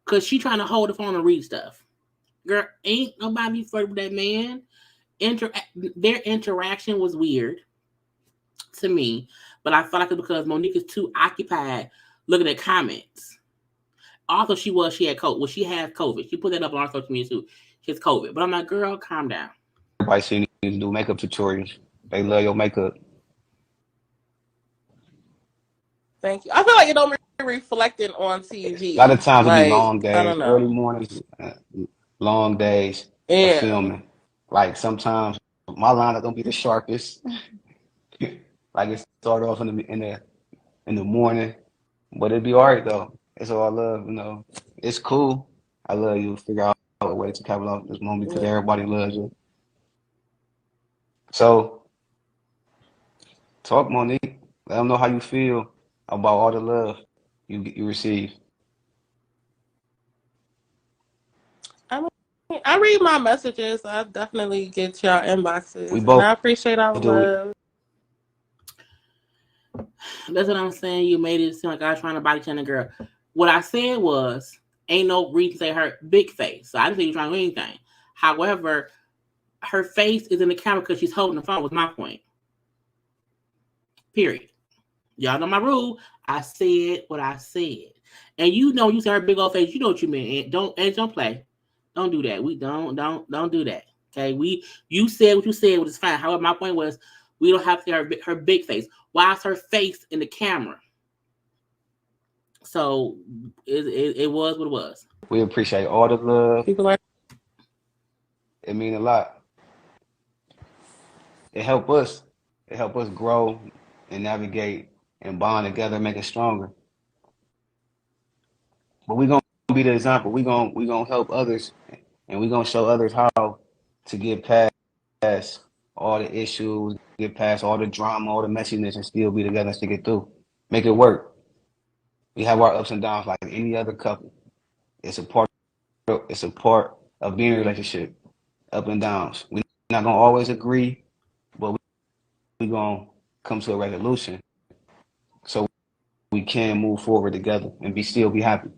because she trying to hold the phone and read stuff. Girl, ain't nobody flirting with that man. Their interaction was weird to me, but I felt like it's because Monique is too occupied looking at comments. Also, she had COVID. Well, she has COVID. She put that up on our social media too. She has COVID. But I'm like, girl, calm down. everybody see you need to do makeup tutorials. They love your makeup. Thank you. I feel like it don't be reflecting on TV. A lot of times like, it be long I don't days, know. early mornings, long days of Yeah. filming. Like sometimes my lineup don't be the sharpest. Like it start off in the morning, but it'd be alright though. It's all love, you know. It's cool. I love you. Figure out a way to capitalize this moment because everybody loves you. So talk, Monique. Let them know how you feel about all the love you receive. I read my messages. I definitely get y'all inboxes. We And both I appreciate all the do it. love. That's what I'm saying. You made it seem like I was trying to body check a girl. What I said was, ain't no reason to say her big face. So I didn't think you were trying to do anything. However, her face is in the camera because she's holding the phone was my point. Period. Y'all know my rule. I said what I said. And you know you said her big old face, you know what you mean. And don't play. Don't do that. We don't do that. Okay. You said what you said, which is fine. However, my point was we don't have to see her big face. Why is her face in the camera? So it was what it was. We appreciate all the love. People like it mean a lot. It help us grow and navigate and bond together, make it stronger. But we gonna be the example. We gonna help others, and we gonna show others how to get past all the issues, get past all the drama, all the messiness, and still be together and stick it through. Make it work. We have our ups and downs like any other couple. It's a part of being in a relationship. Up and downs. We're not gonna always agree, but we're gonna come to a resolution so we can move forward together and still be happy.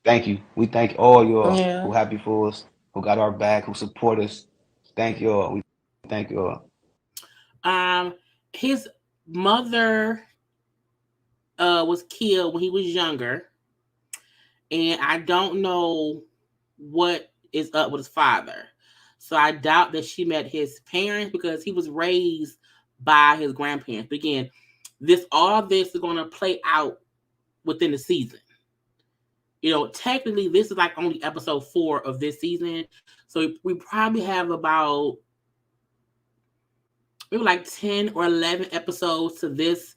Thank you. We thank all y'all who happy for us, who got our back, who support us. Thank y'all. We thank y'all. His mother was killed when he was younger, and I don't know what is up with his father. So I doubt that she met his parents because he was raised by his grandparents. But again, all this is going to play out within the season. You know, technically, this is like only episode 4 of this season. So we probably have about maybe like 10 or 11 episodes to this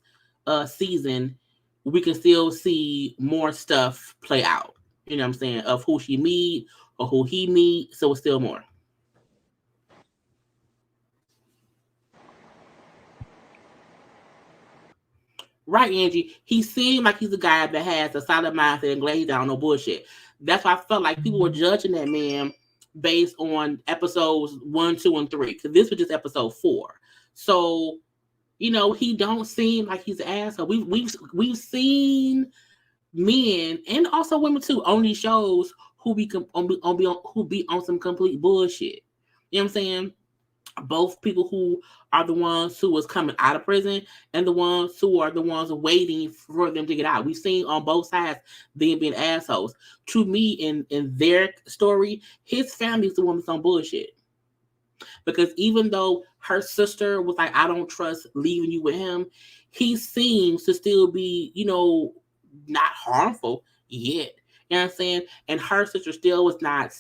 season. We can still see more stuff play out. You know what I'm saying? Of who she meet or who he meet. So it's still more. Right, Angie. He seemed like he's a guy that has a solid mindset and glazed down, no bullshit. That's why I felt like people were judging that man based on episodes 1, 2, and 3. Because this was just episode 4. So, he don't seem like he's an asshole. We've seen men and also women too on these shows who be on some complete bullshit. You know what I'm saying? Both people who are the ones who was coming out of prison and the ones who are the ones waiting for them to get out. We've seen on both sides them being assholes. To me, in their story, his family's the one that's on bullshit. Because even though her sister was like, I don't trust leaving you with him, he seems to still be, not harmful yet. You know what I'm saying? And her sister still was not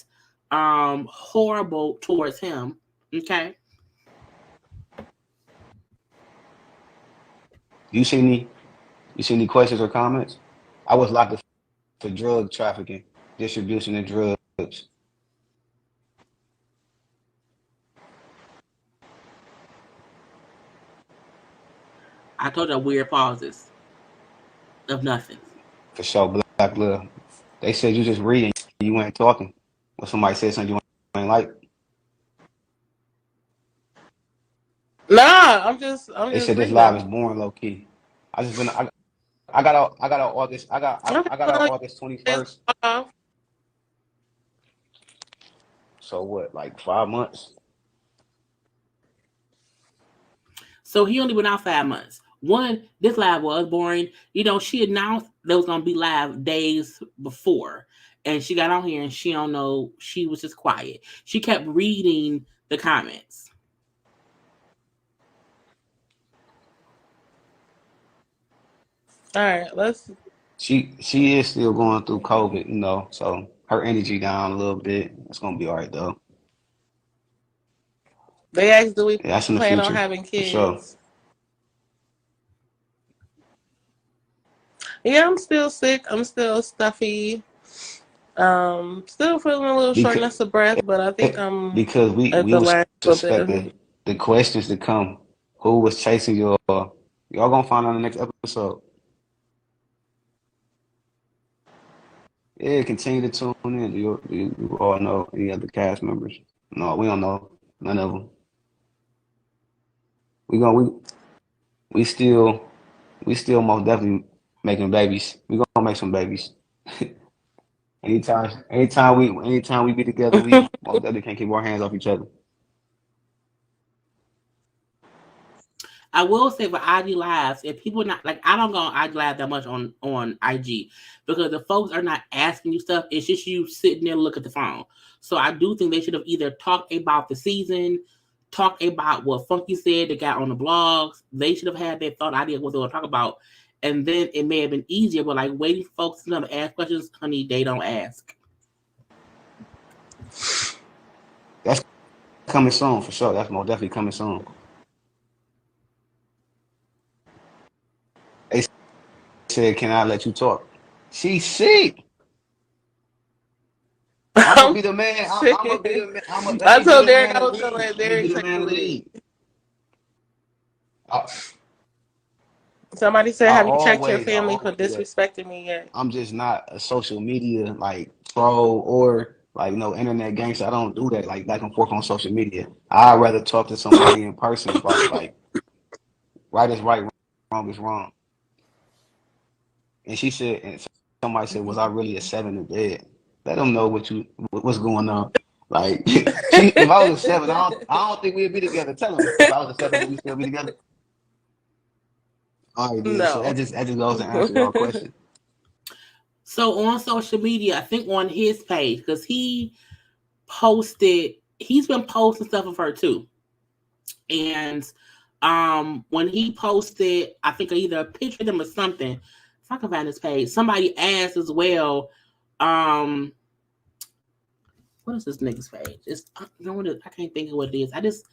horrible towards him. Okay. You see any questions or comments? I was locked up for drug trafficking, distribution of drugs. I told you weird pauses of nothing. For sure, Black Love. They said you just reading, you ain't talking. When somebody said something you ain't like. Nah, I'm just They said this reading. live is boring, low key. I got out August. I got out August 21st. So what, like 5 months? So he only been out 5 months. One, this live was boring. She announced there was gonna be live days before, and she got on here and she don't know. She was just quiet. She kept reading the comments. All right, let's. She is still going through COVID, so her energy down a little bit. It's gonna be all right though. They asked, do we plan on having kids? Sure. Yeah, I'm still sick. I'm still stuffy. Still feeling a little shortness of breath, but I think I'm because we was suspecting the questions to come. Who was chasing y'all? Y'all gonna find out in the next episode. Yeah, continue to tune in. Do you all know any other cast members? No, we don't know. None of them. We still most definitely making babies. We gonna make some babies. anytime we be together, we most definitely can't keep our hands off each other. I will say for IG lives, if people not like, I don't go on IG live that much on IG because the folks are not asking you stuff. It's just you sitting there look at the phone. So I do think they should have either talked about the season, talked about what Funky said they got on the blogs. They should have had their thought idea of what they were talking about, and then it may have been easier. But like waiting for folks to ask questions, honey, they don't ask. That's coming soon for sure. That's most definitely coming soon. They said, "Can I let you talk?" She's sick. I'm gonna be the man. I'm gonna be the man. I told Derek I was gonna let Derek take the lead. Somebody said, "Have you checked your family for disrespecting me yet?" I'm just not a social media like troll or like internet gangster. I don't do that like back and forth on social media. I'd rather talk to somebody in person about like right is right, wrong is wrong. And she said, and somebody said, "Was I really a 7 in bed?" Let them know what's going on. Like, if I was a 7, I don't think we'd be together. Tell them if I was a 7, would we still be together? All right, dude. No. So that just goes to answer your question. So on social media, I think on his page, because he's been posting stuff of her too. And when he posted, I think either a picture of them or something, if I can find his page, somebody asked as well, what is this nigga's page? I can't think of what it is. I just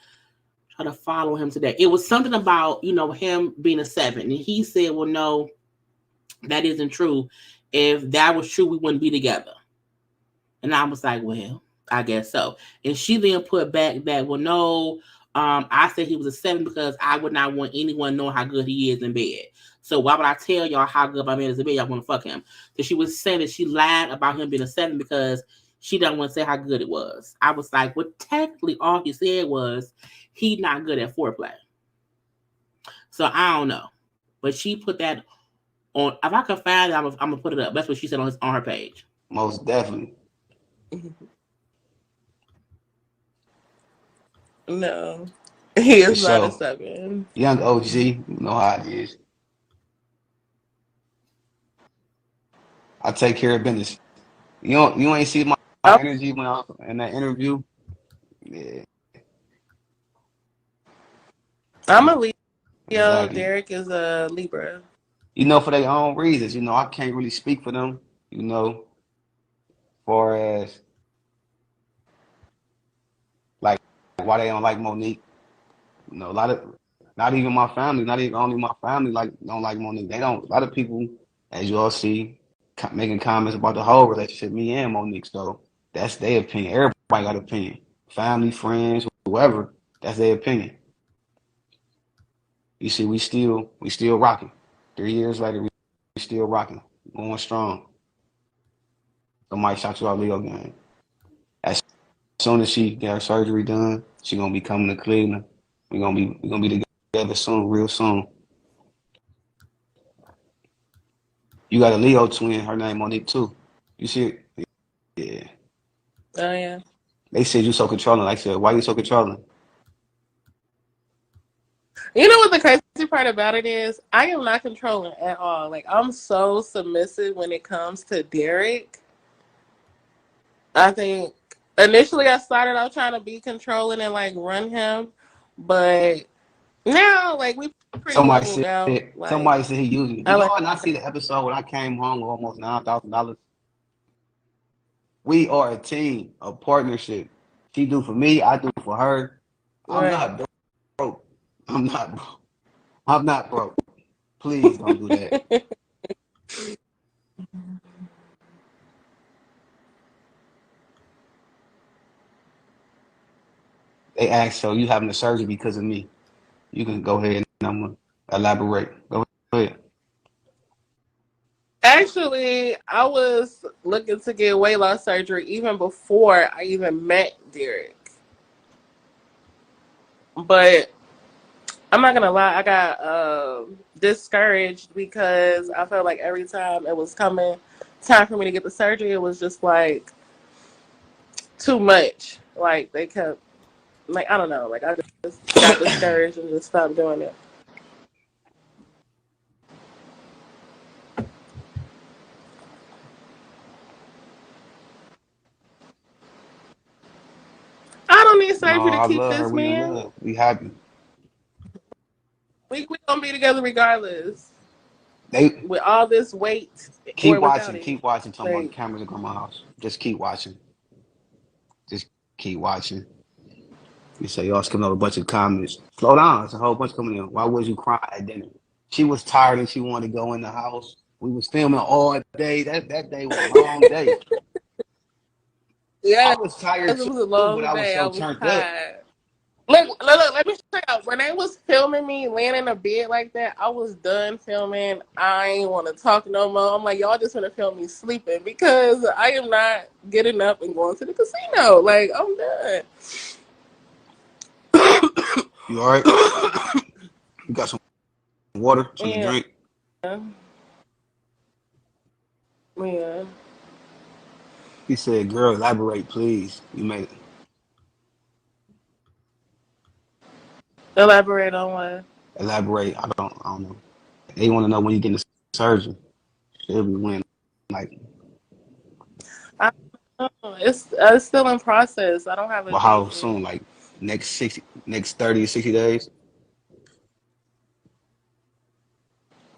try to follow him today. It was something about, him being a 7. And he said, well, no, that isn't true. If that was true, we wouldn't be together. And I was like, well, I guess so. And she then put back that, well, no, I said he was a 7 because I would not want anyone knowing how good he is in bed. So why would I tell y'all how good my man is in bed? Y'all want to fuck him. So she was saying that she lied about him being a 7 because she don't want to say how good it was. I was like, well, technically, all he said was he not good at foreplay. So I don't know, but she put that on. If I can find it, I'm gonna put it up. That's what she said on her page. Most definitely. No, he is For not a sure. 7. Young OG, you know how it is. I take care of business. You ain't see my Oh, energy when I was in that interview. Yeah, I'm a Leo. exactly. Derek is a Libra. You know, for their own reasons. You know, I can't really speak for them. You know, far as like why they don't like Monique. You know, a lot of not even my family, not even only my family like don't like Monique. They don't. A lot of people, as you all see, making comments about the whole relationship, me and Monique. So that's their opinion. Everybody got opinion. Family, friends, whoever. That's their opinion. You see, we still rocking. 3 years later, we still rocking, going strong. Somebody shot you out Leo game. As soon as she get her surgery done, she gonna be coming to Cleveland. We gonna be together soon, real soon. You got a Leo twin, her name Monique too. You see it? Yeah. Oh yeah. They said you so controlling. I said, why you so controlling? You know what the crazy part about it is? I am not controlling at all. Like, I'm so submissive when it comes to Derek. I think initially I started out trying to be controlling and like run him, but now like we pretty Somebody leveled said out. Like somebody said he used me. I Did like y'all not see the episode when I came home with almost $9,000? We are a team, a partnership. She do for me, I do for her. I'm right. not broke. I'm not broke. I'm not broke. Please don't do that. They asked, so you having the surgery because of me? You can go ahead and I'm gonna elaborate. Go ahead. Actually, I was looking to get weight loss surgery even before I even met Derek. But I'm not gonna lie, I got discouraged because I felt like every time it was coming time for me to get the surgery, it was just like too much. Like they kept like I don't know, like I just got discouraged and just stopped doing it. I don't need No, surgery to I keep love her. this We in man. love. We happy. We gonna be together regardless. They With all this weight or keep without watching. it. Keep watching. Talking about the Like cameras in grandma's house. Just keep watching. Just keep watching. You say y'all skipping over a bunch of comments. Slow down. It's a whole bunch coming in. Why was you crying at dinner? She was tired and she wanted to go in the house. We was filming all day. That day was a long day. I yeah, was tired it too, was a but long I was day. I so was turned up. tired. Look, let me show you. When they was filming me laying in a bed like that, I was done filming. I ain't want to talk no more. I'm like, y'all just want to film me sleeping because I am not getting up and going to the casino. Like, I'm done. You all right? You got some water, something to Yeah, drink? yeah. He said, girl, elaborate, please. You made it. Elaborate on what? Elaborate. I don't know. They want to know when you getting the surgery. She'll be when, like, I don't know. It's still in process. I don't have a well, how date yet. soon? Like next 30, 60 days?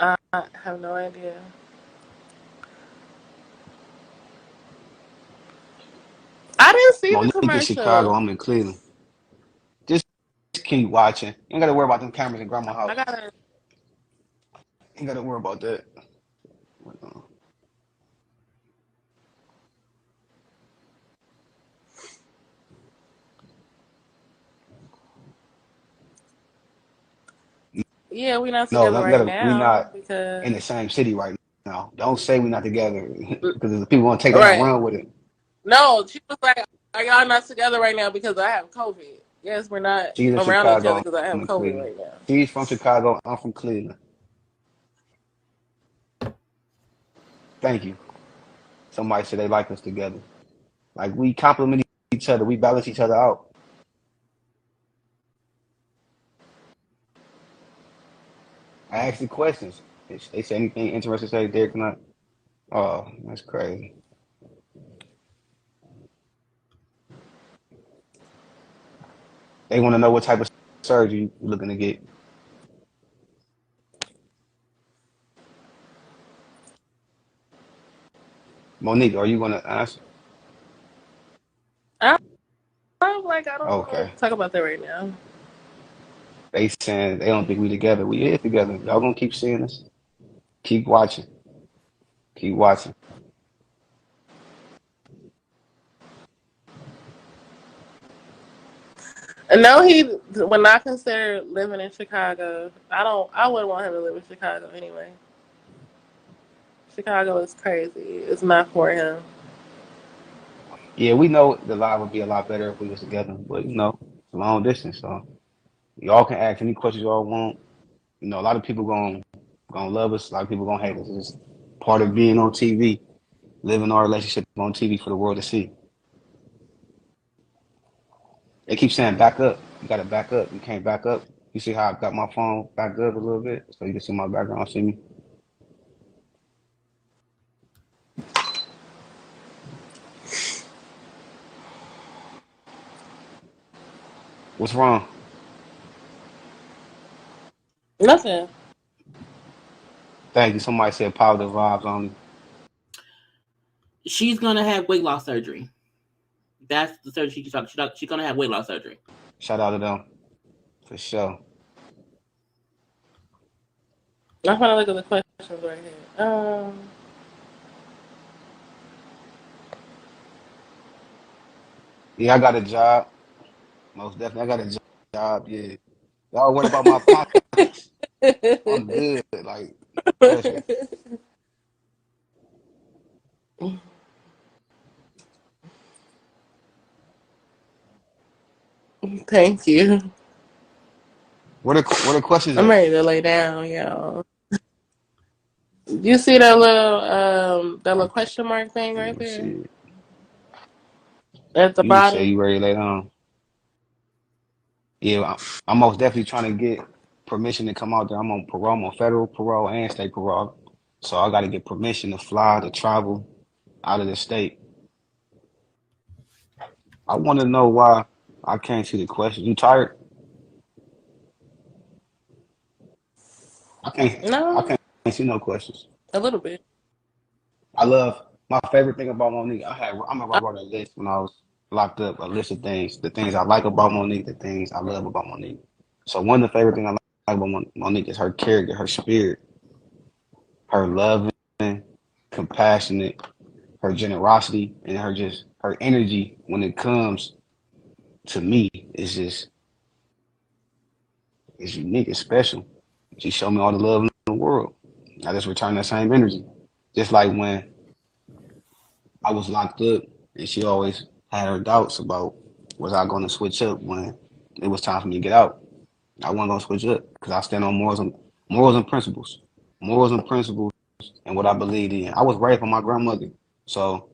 I have no idea. I didn't see the Monique in Chicago, commercial. I'm in Cleveland. Just keep watching. You ain't got to worry about them cameras in grandma's I house. gotta. You ain't got to worry about that. Yeah, we're not No, together right we now not because in the same city right now. Don't say we're not together because people want to take that and right. run with it. No, she was like, "Are y'all not together right now because I have COVID?" Yes, we're not She's in around each other Chicago. because I have I'm in COVID Cleveland. right now. She's from Chicago. I'm from Cleveland. Thank you. Somebody said they like us together. Like we complement each other. We balance each other out. I asked the questions. They say anything interesting to say, Derek, tonight? Oh, that's crazy. They want to know what type of surgery you looking to get. Monique, are you going to answer? I'm like, I don't want Okay. to talk about that right now. They saying they don't think we together. We is together. Y'all gonna keep seeing us. Keep watching. Keep watching. And no, he would not consider living in Chicago. I wouldn't want him to live in Chicago anyway. Chicago is crazy. It's not for him. Yeah, we know the live would be a lot better if we was together, but it's a long distance, so y'all can ask any questions y'all want. A lot of people gonna love us. A lot of people gonna hate us. It's just part of being on TV, living our relationship on TV for the world to see. They keep saying back up. You gotta back up. You can't back up. You see how I got my phone backed up a little bit, so you can see my background, see me. What's wrong? Nothing. Thank you. Somebody said positive vibes only. She's gonna have weight loss surgery. That's the surgery she's gonna have weight loss surgery. Shout out to them for sure. I'm trying to look at the questions right here. Yeah, I got a job. Most definitely, I got a job. Yeah, y'all worried about my pockets? I'm good. Like trust me. Thank you. Where the questions I'm at? ready to lay down, y'all. You see that little question mark thing Let right me there see. at the You say bottom? you ready to lay down? Yeah, I'm most definitely trying to get permission to come out there. I'm on parole. I'm on federal parole and state parole, so I got to get permission to fly to travel out of the state. I want to know why I can't see the questions. You tired? I can't. I No, can't see no questions. a little bit. I love my favorite thing about Monique. I'm gonna write a list when I was locked up. A list of things, the things I like about Monique, the things I love about Monique. So one of the favorite things I like about Monique is her character, her spirit, her loving, compassionate, her generosity, and her energy when it comes to me is just it's unique, it's special. She showed me all the love in the world. I just return that same energy. Just like when I was locked up, and she always had her doubts about was I going to switch up when it was time for me to get out. I wasn't going to switch up because I stand on morals and principles, morals and principles, and what I believed in. I was raised by my grandmother, so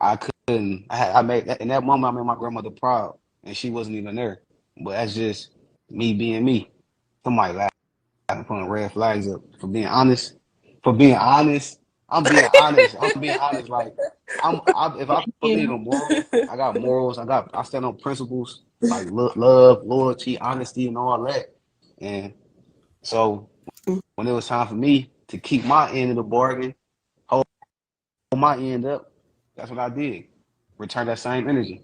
I couldn't. I made in that moment. I made my grandmother proud, and she wasn't even there. But that's just me being me. Somebody laughing, putting red flags up for being honest. For being honest, I'm being honest. I'm being honest. Like if I believe Yeah. in morals, I got morals. I stand on principles like love, loyalty, honesty, and all that. And so when it was time for me to keep my end of the bargain, hold my end up, that's what I did. Return that same energy.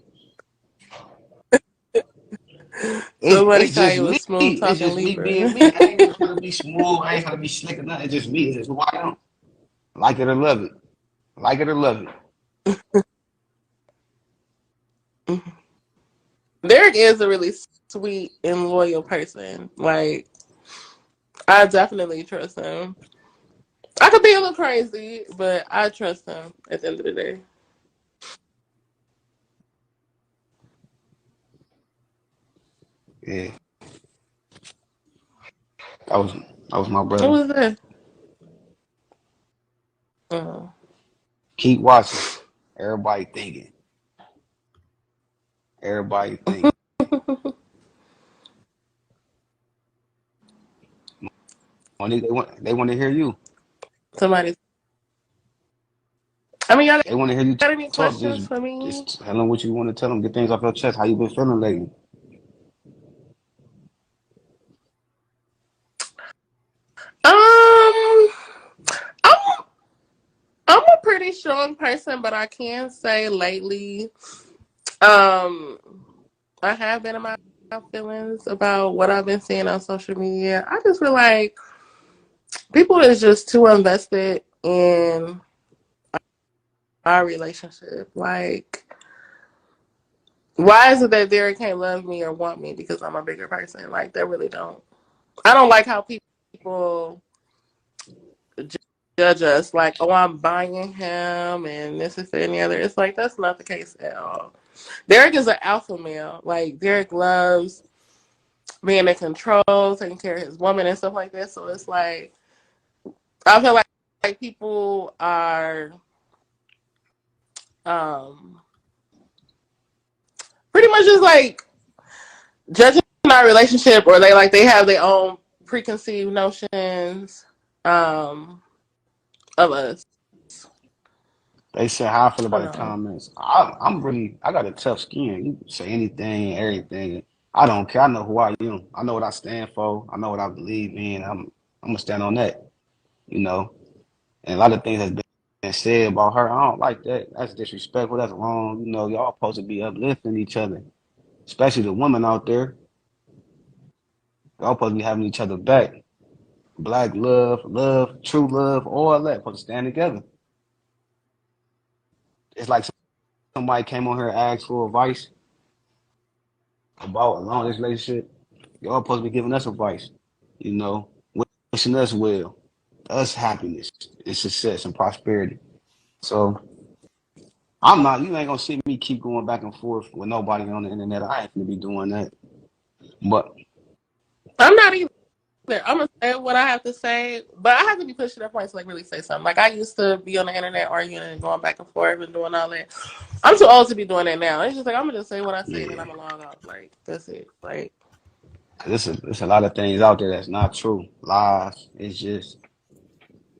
Somebody It's call just you a me. smooth It's talking just me Libra. being me. I ain't trying to be smooth. I ain't trying to be slick or nothing. It's just me. It's just who I am. Like it or love it. Like it or love it. Derek is a really sweet and loyal person. Like, I definitely trust him. I could be a little crazy, but I trust him at the end of the day. Yeah, that was my What brother. was that? Uh, Keep watching. Everybody thinking. Everybody thinking. Monique, they want to hear you. somebody. I mean, y'all They want to hear you got any talk. questions for me? Just tell them what you want to tell them. Get things off your chest. How you been feeling lately? Um, I'm I'm a pretty strong person, but I can say lately, um, I have been in my feelings about what I've been seeing on social media. I just feel like people is just too invested in our relationship. Like, why is it that Derek can't love me or want me because I'm a bigger person? Like, they really don't. I don't like how people judge us. Like, oh, I'm buying him and this is and the other. It's like, that's not the case at all. Derek is an alpha male. Like, Derek loves being in control, taking care of his woman and stuff like that. So it's like, I feel like people are um pretty much just like judging our relationship, or they have their own preconceived notions of us. They said how I feel I about don't the know. comments. I got a tough skin. You can say anything, everything. I don't care. I know who I am. I know what I stand for. I know what I believe in. I'm gonna stand on that. You know. And a lot of things has been said about her. I don't like that. That's disrespectful. That's wrong. You know, y'all supposed to be uplifting each other, especially the women out there. Y'all supposed to be having each other back. Black love, true love, all that. Supposed to stand together. It's like somebody came on here and asked for advice about a long distance relationship. Y'all supposed to be giving us advice. You know, wishing us well, us happiness and success and prosperity. So I'm not. You ain't gonna see me keep going back and forth with nobody on the internet. I ain't gonna be doing that. But I'm not either. I'm gonna say what I have to say, but I have to be pushed to that point to like really say something. Like, I used to be on the internet arguing and going back and forth and doing all that. I'm too old to be doing that now. It's just like, I'm gonna just say what I say and then yeah, I'm gonna log off. Like, that's it. Like, there's a lot of things out there that's not true. Lies. It's just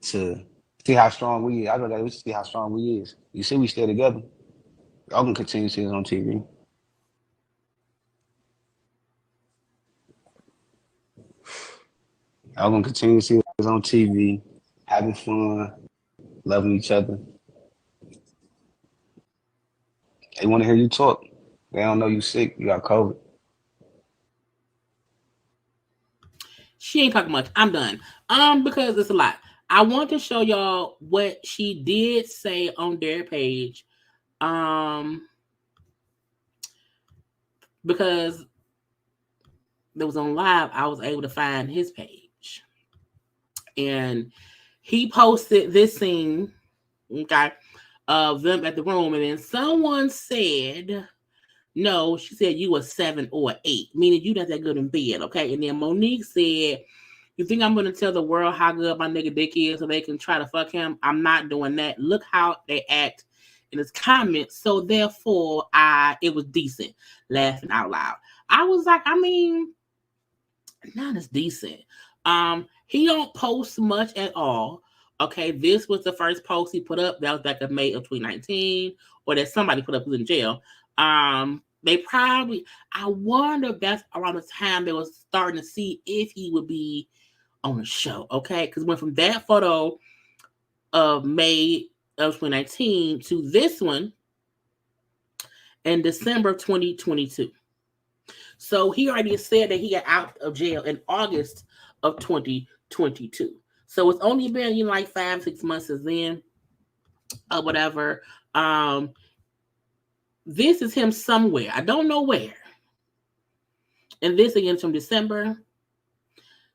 to see how strong we is. I know that we see how strong we is. You see, we stay together. Y'all can continue to see us on TV. Y'all gonna continue to see us on TV, having fun, loving each other. They want to hear you talk. They don't know you sick. You got COVID. She ain't talking much. I'm done. Because it's a lot. I want to show y'all what she did say on their page. Because that was on live, I was able to find his page. And he posted this scene, okay, of them at the room. And then someone said, no, she said you were 7 or 8, meaning you not that good in bed, okay? And then Monique said, you think I'm going to tell the world how good my nigga dick is so they can try to fuck him? I'm not doing that. Look how they act in his comments. So therefore, it was decent, laughing out loud. I was like, I mean, not as decent. He don't post much at all. Okay, this was the first post he put up. That was back in May of 2019, or that somebody put up who's in jail. They probably, I wonder if that's around the time they was starting to see if he would be on the show. Okay, because went from that photo of May of 2019 to this one in December of 2022. So he already said that he got out of jail in August of 2022. So it's only been, like 5-6 months since then, or whatever. This is him somewhere. I don't know where. And this again from December.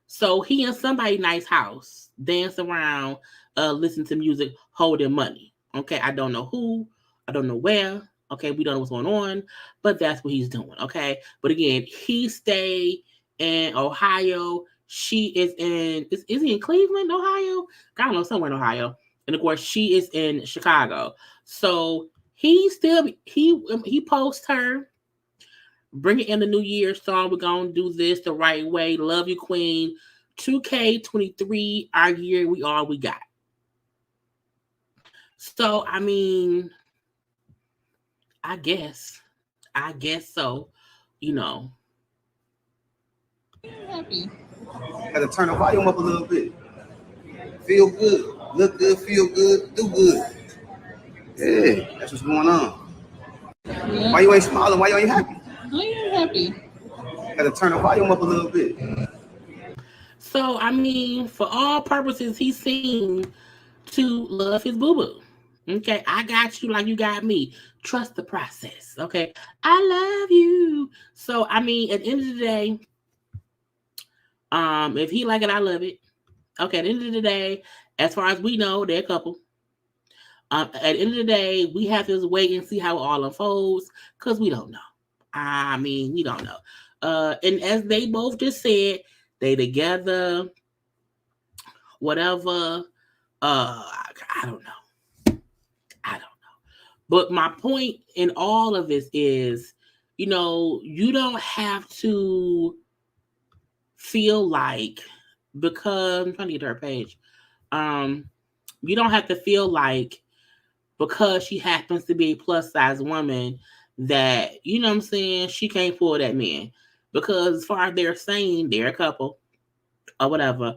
So he in somebody's nice house, dance around, listen to music, holding money. Okay, I don't know who, I don't know where, Okay, we don't know what's going on, but that's what he's doing. Okay, but again, he stay in Ohio. She is in is he in Cleveland, Ohio? I don't know, somewhere in Ohio. And of course, she is in Chicago. So he posts her. Bring it in the new year song. We're gonna do this the right way. Love you, Queen. 2K23, our year, we all we got. So I mean, I guess so. You know. Happy. Gotta turn the volume up a little bit. Feel good, look good, feel good, do good. Yeah, that's what's going on. Yeah. Why you ain't smiling? Why you ain't happy? Why you ain't happy? Gotta turn the volume up a little bit. So I mean, for all purposes, he seemed to love his boo-boo. Okay, I got you like you got me. Trust the process. Okay, I love you. So I mean, at the end of the day, if he like it, I love it. Okay, at the end of the day, as far as we know, they're a couple. At the end of the day, we have to wait and see how it all unfolds because we don't know. I mean, we don't know. And as they both just said, they together, whatever. I don't know. But my point in all of this is, you know, you don't have to feel like, because I'm trying to get to her page. You don't have to feel like because she happens to be a plus size woman that, you know what I'm saying, she can't pull that man. Because as far as they're saying, they're a couple or whatever.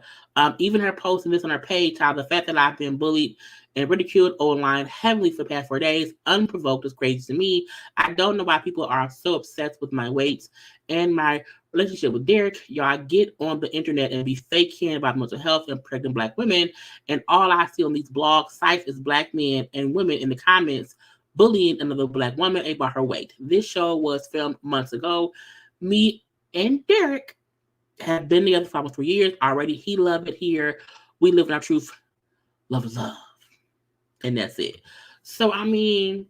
Even her posting this on her page, how the fact that I've been bullied and ridiculed online heavily for the past 4 days, unprovoked, is crazy to me. I don't know why people are so obsessed with my weight and my relationship with Derek. Y'all get on the internet and be faking about mental health and pregnant Black women, and all I see on these blog sites is Black men and women in the comments bullying another Black woman about her weight. This show was filmed months ago. Me and Derek have been together for almost 3 years already. He loved it here. We live in our truth. Love is love. And that's it. So, I mean,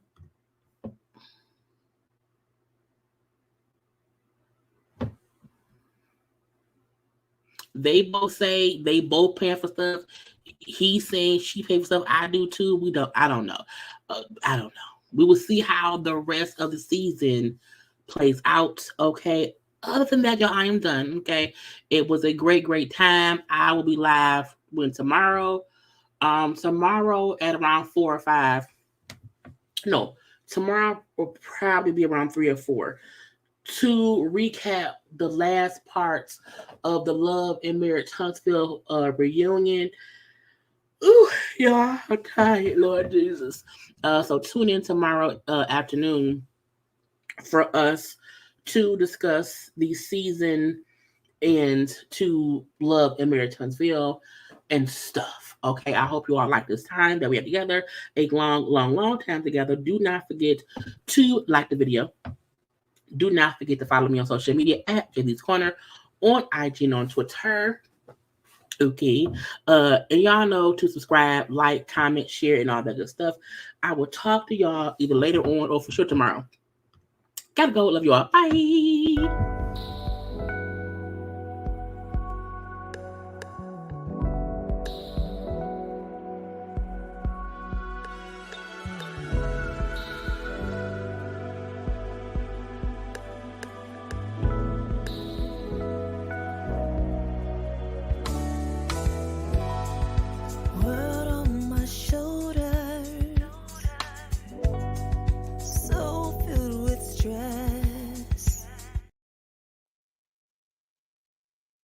they both say they both paying for stuff. He's saying she paid for stuff. I do too. I don't know. I don't know. We will see how the rest of the season plays out. Okay. Other than that, y'all, I am done. Okay. It was a great, great time. I will be live tomorrow. Tomorrow at around 4 or 5. No, tomorrow will probably be around 3 or 4 to recap the last parts of the Love and Marriage Huntsville reunion. Ooh, y'all, I'm tired, Lord Jesus. So tune in tomorrow afternoon for us to discuss the season and to Love and Marriage Huntsville and stuff. Okay, I hope you all like this time that we have together. A long, long, long time together. Do not forget to like the video. Do not forget to follow me on social media at JayLeesCorner on IG and on Twitter. Okay. And y'all know to subscribe, like, comment, share, and all that good stuff. I will talk to y'all either later on or for sure tomorrow. Gotta go. Love you all. Bye.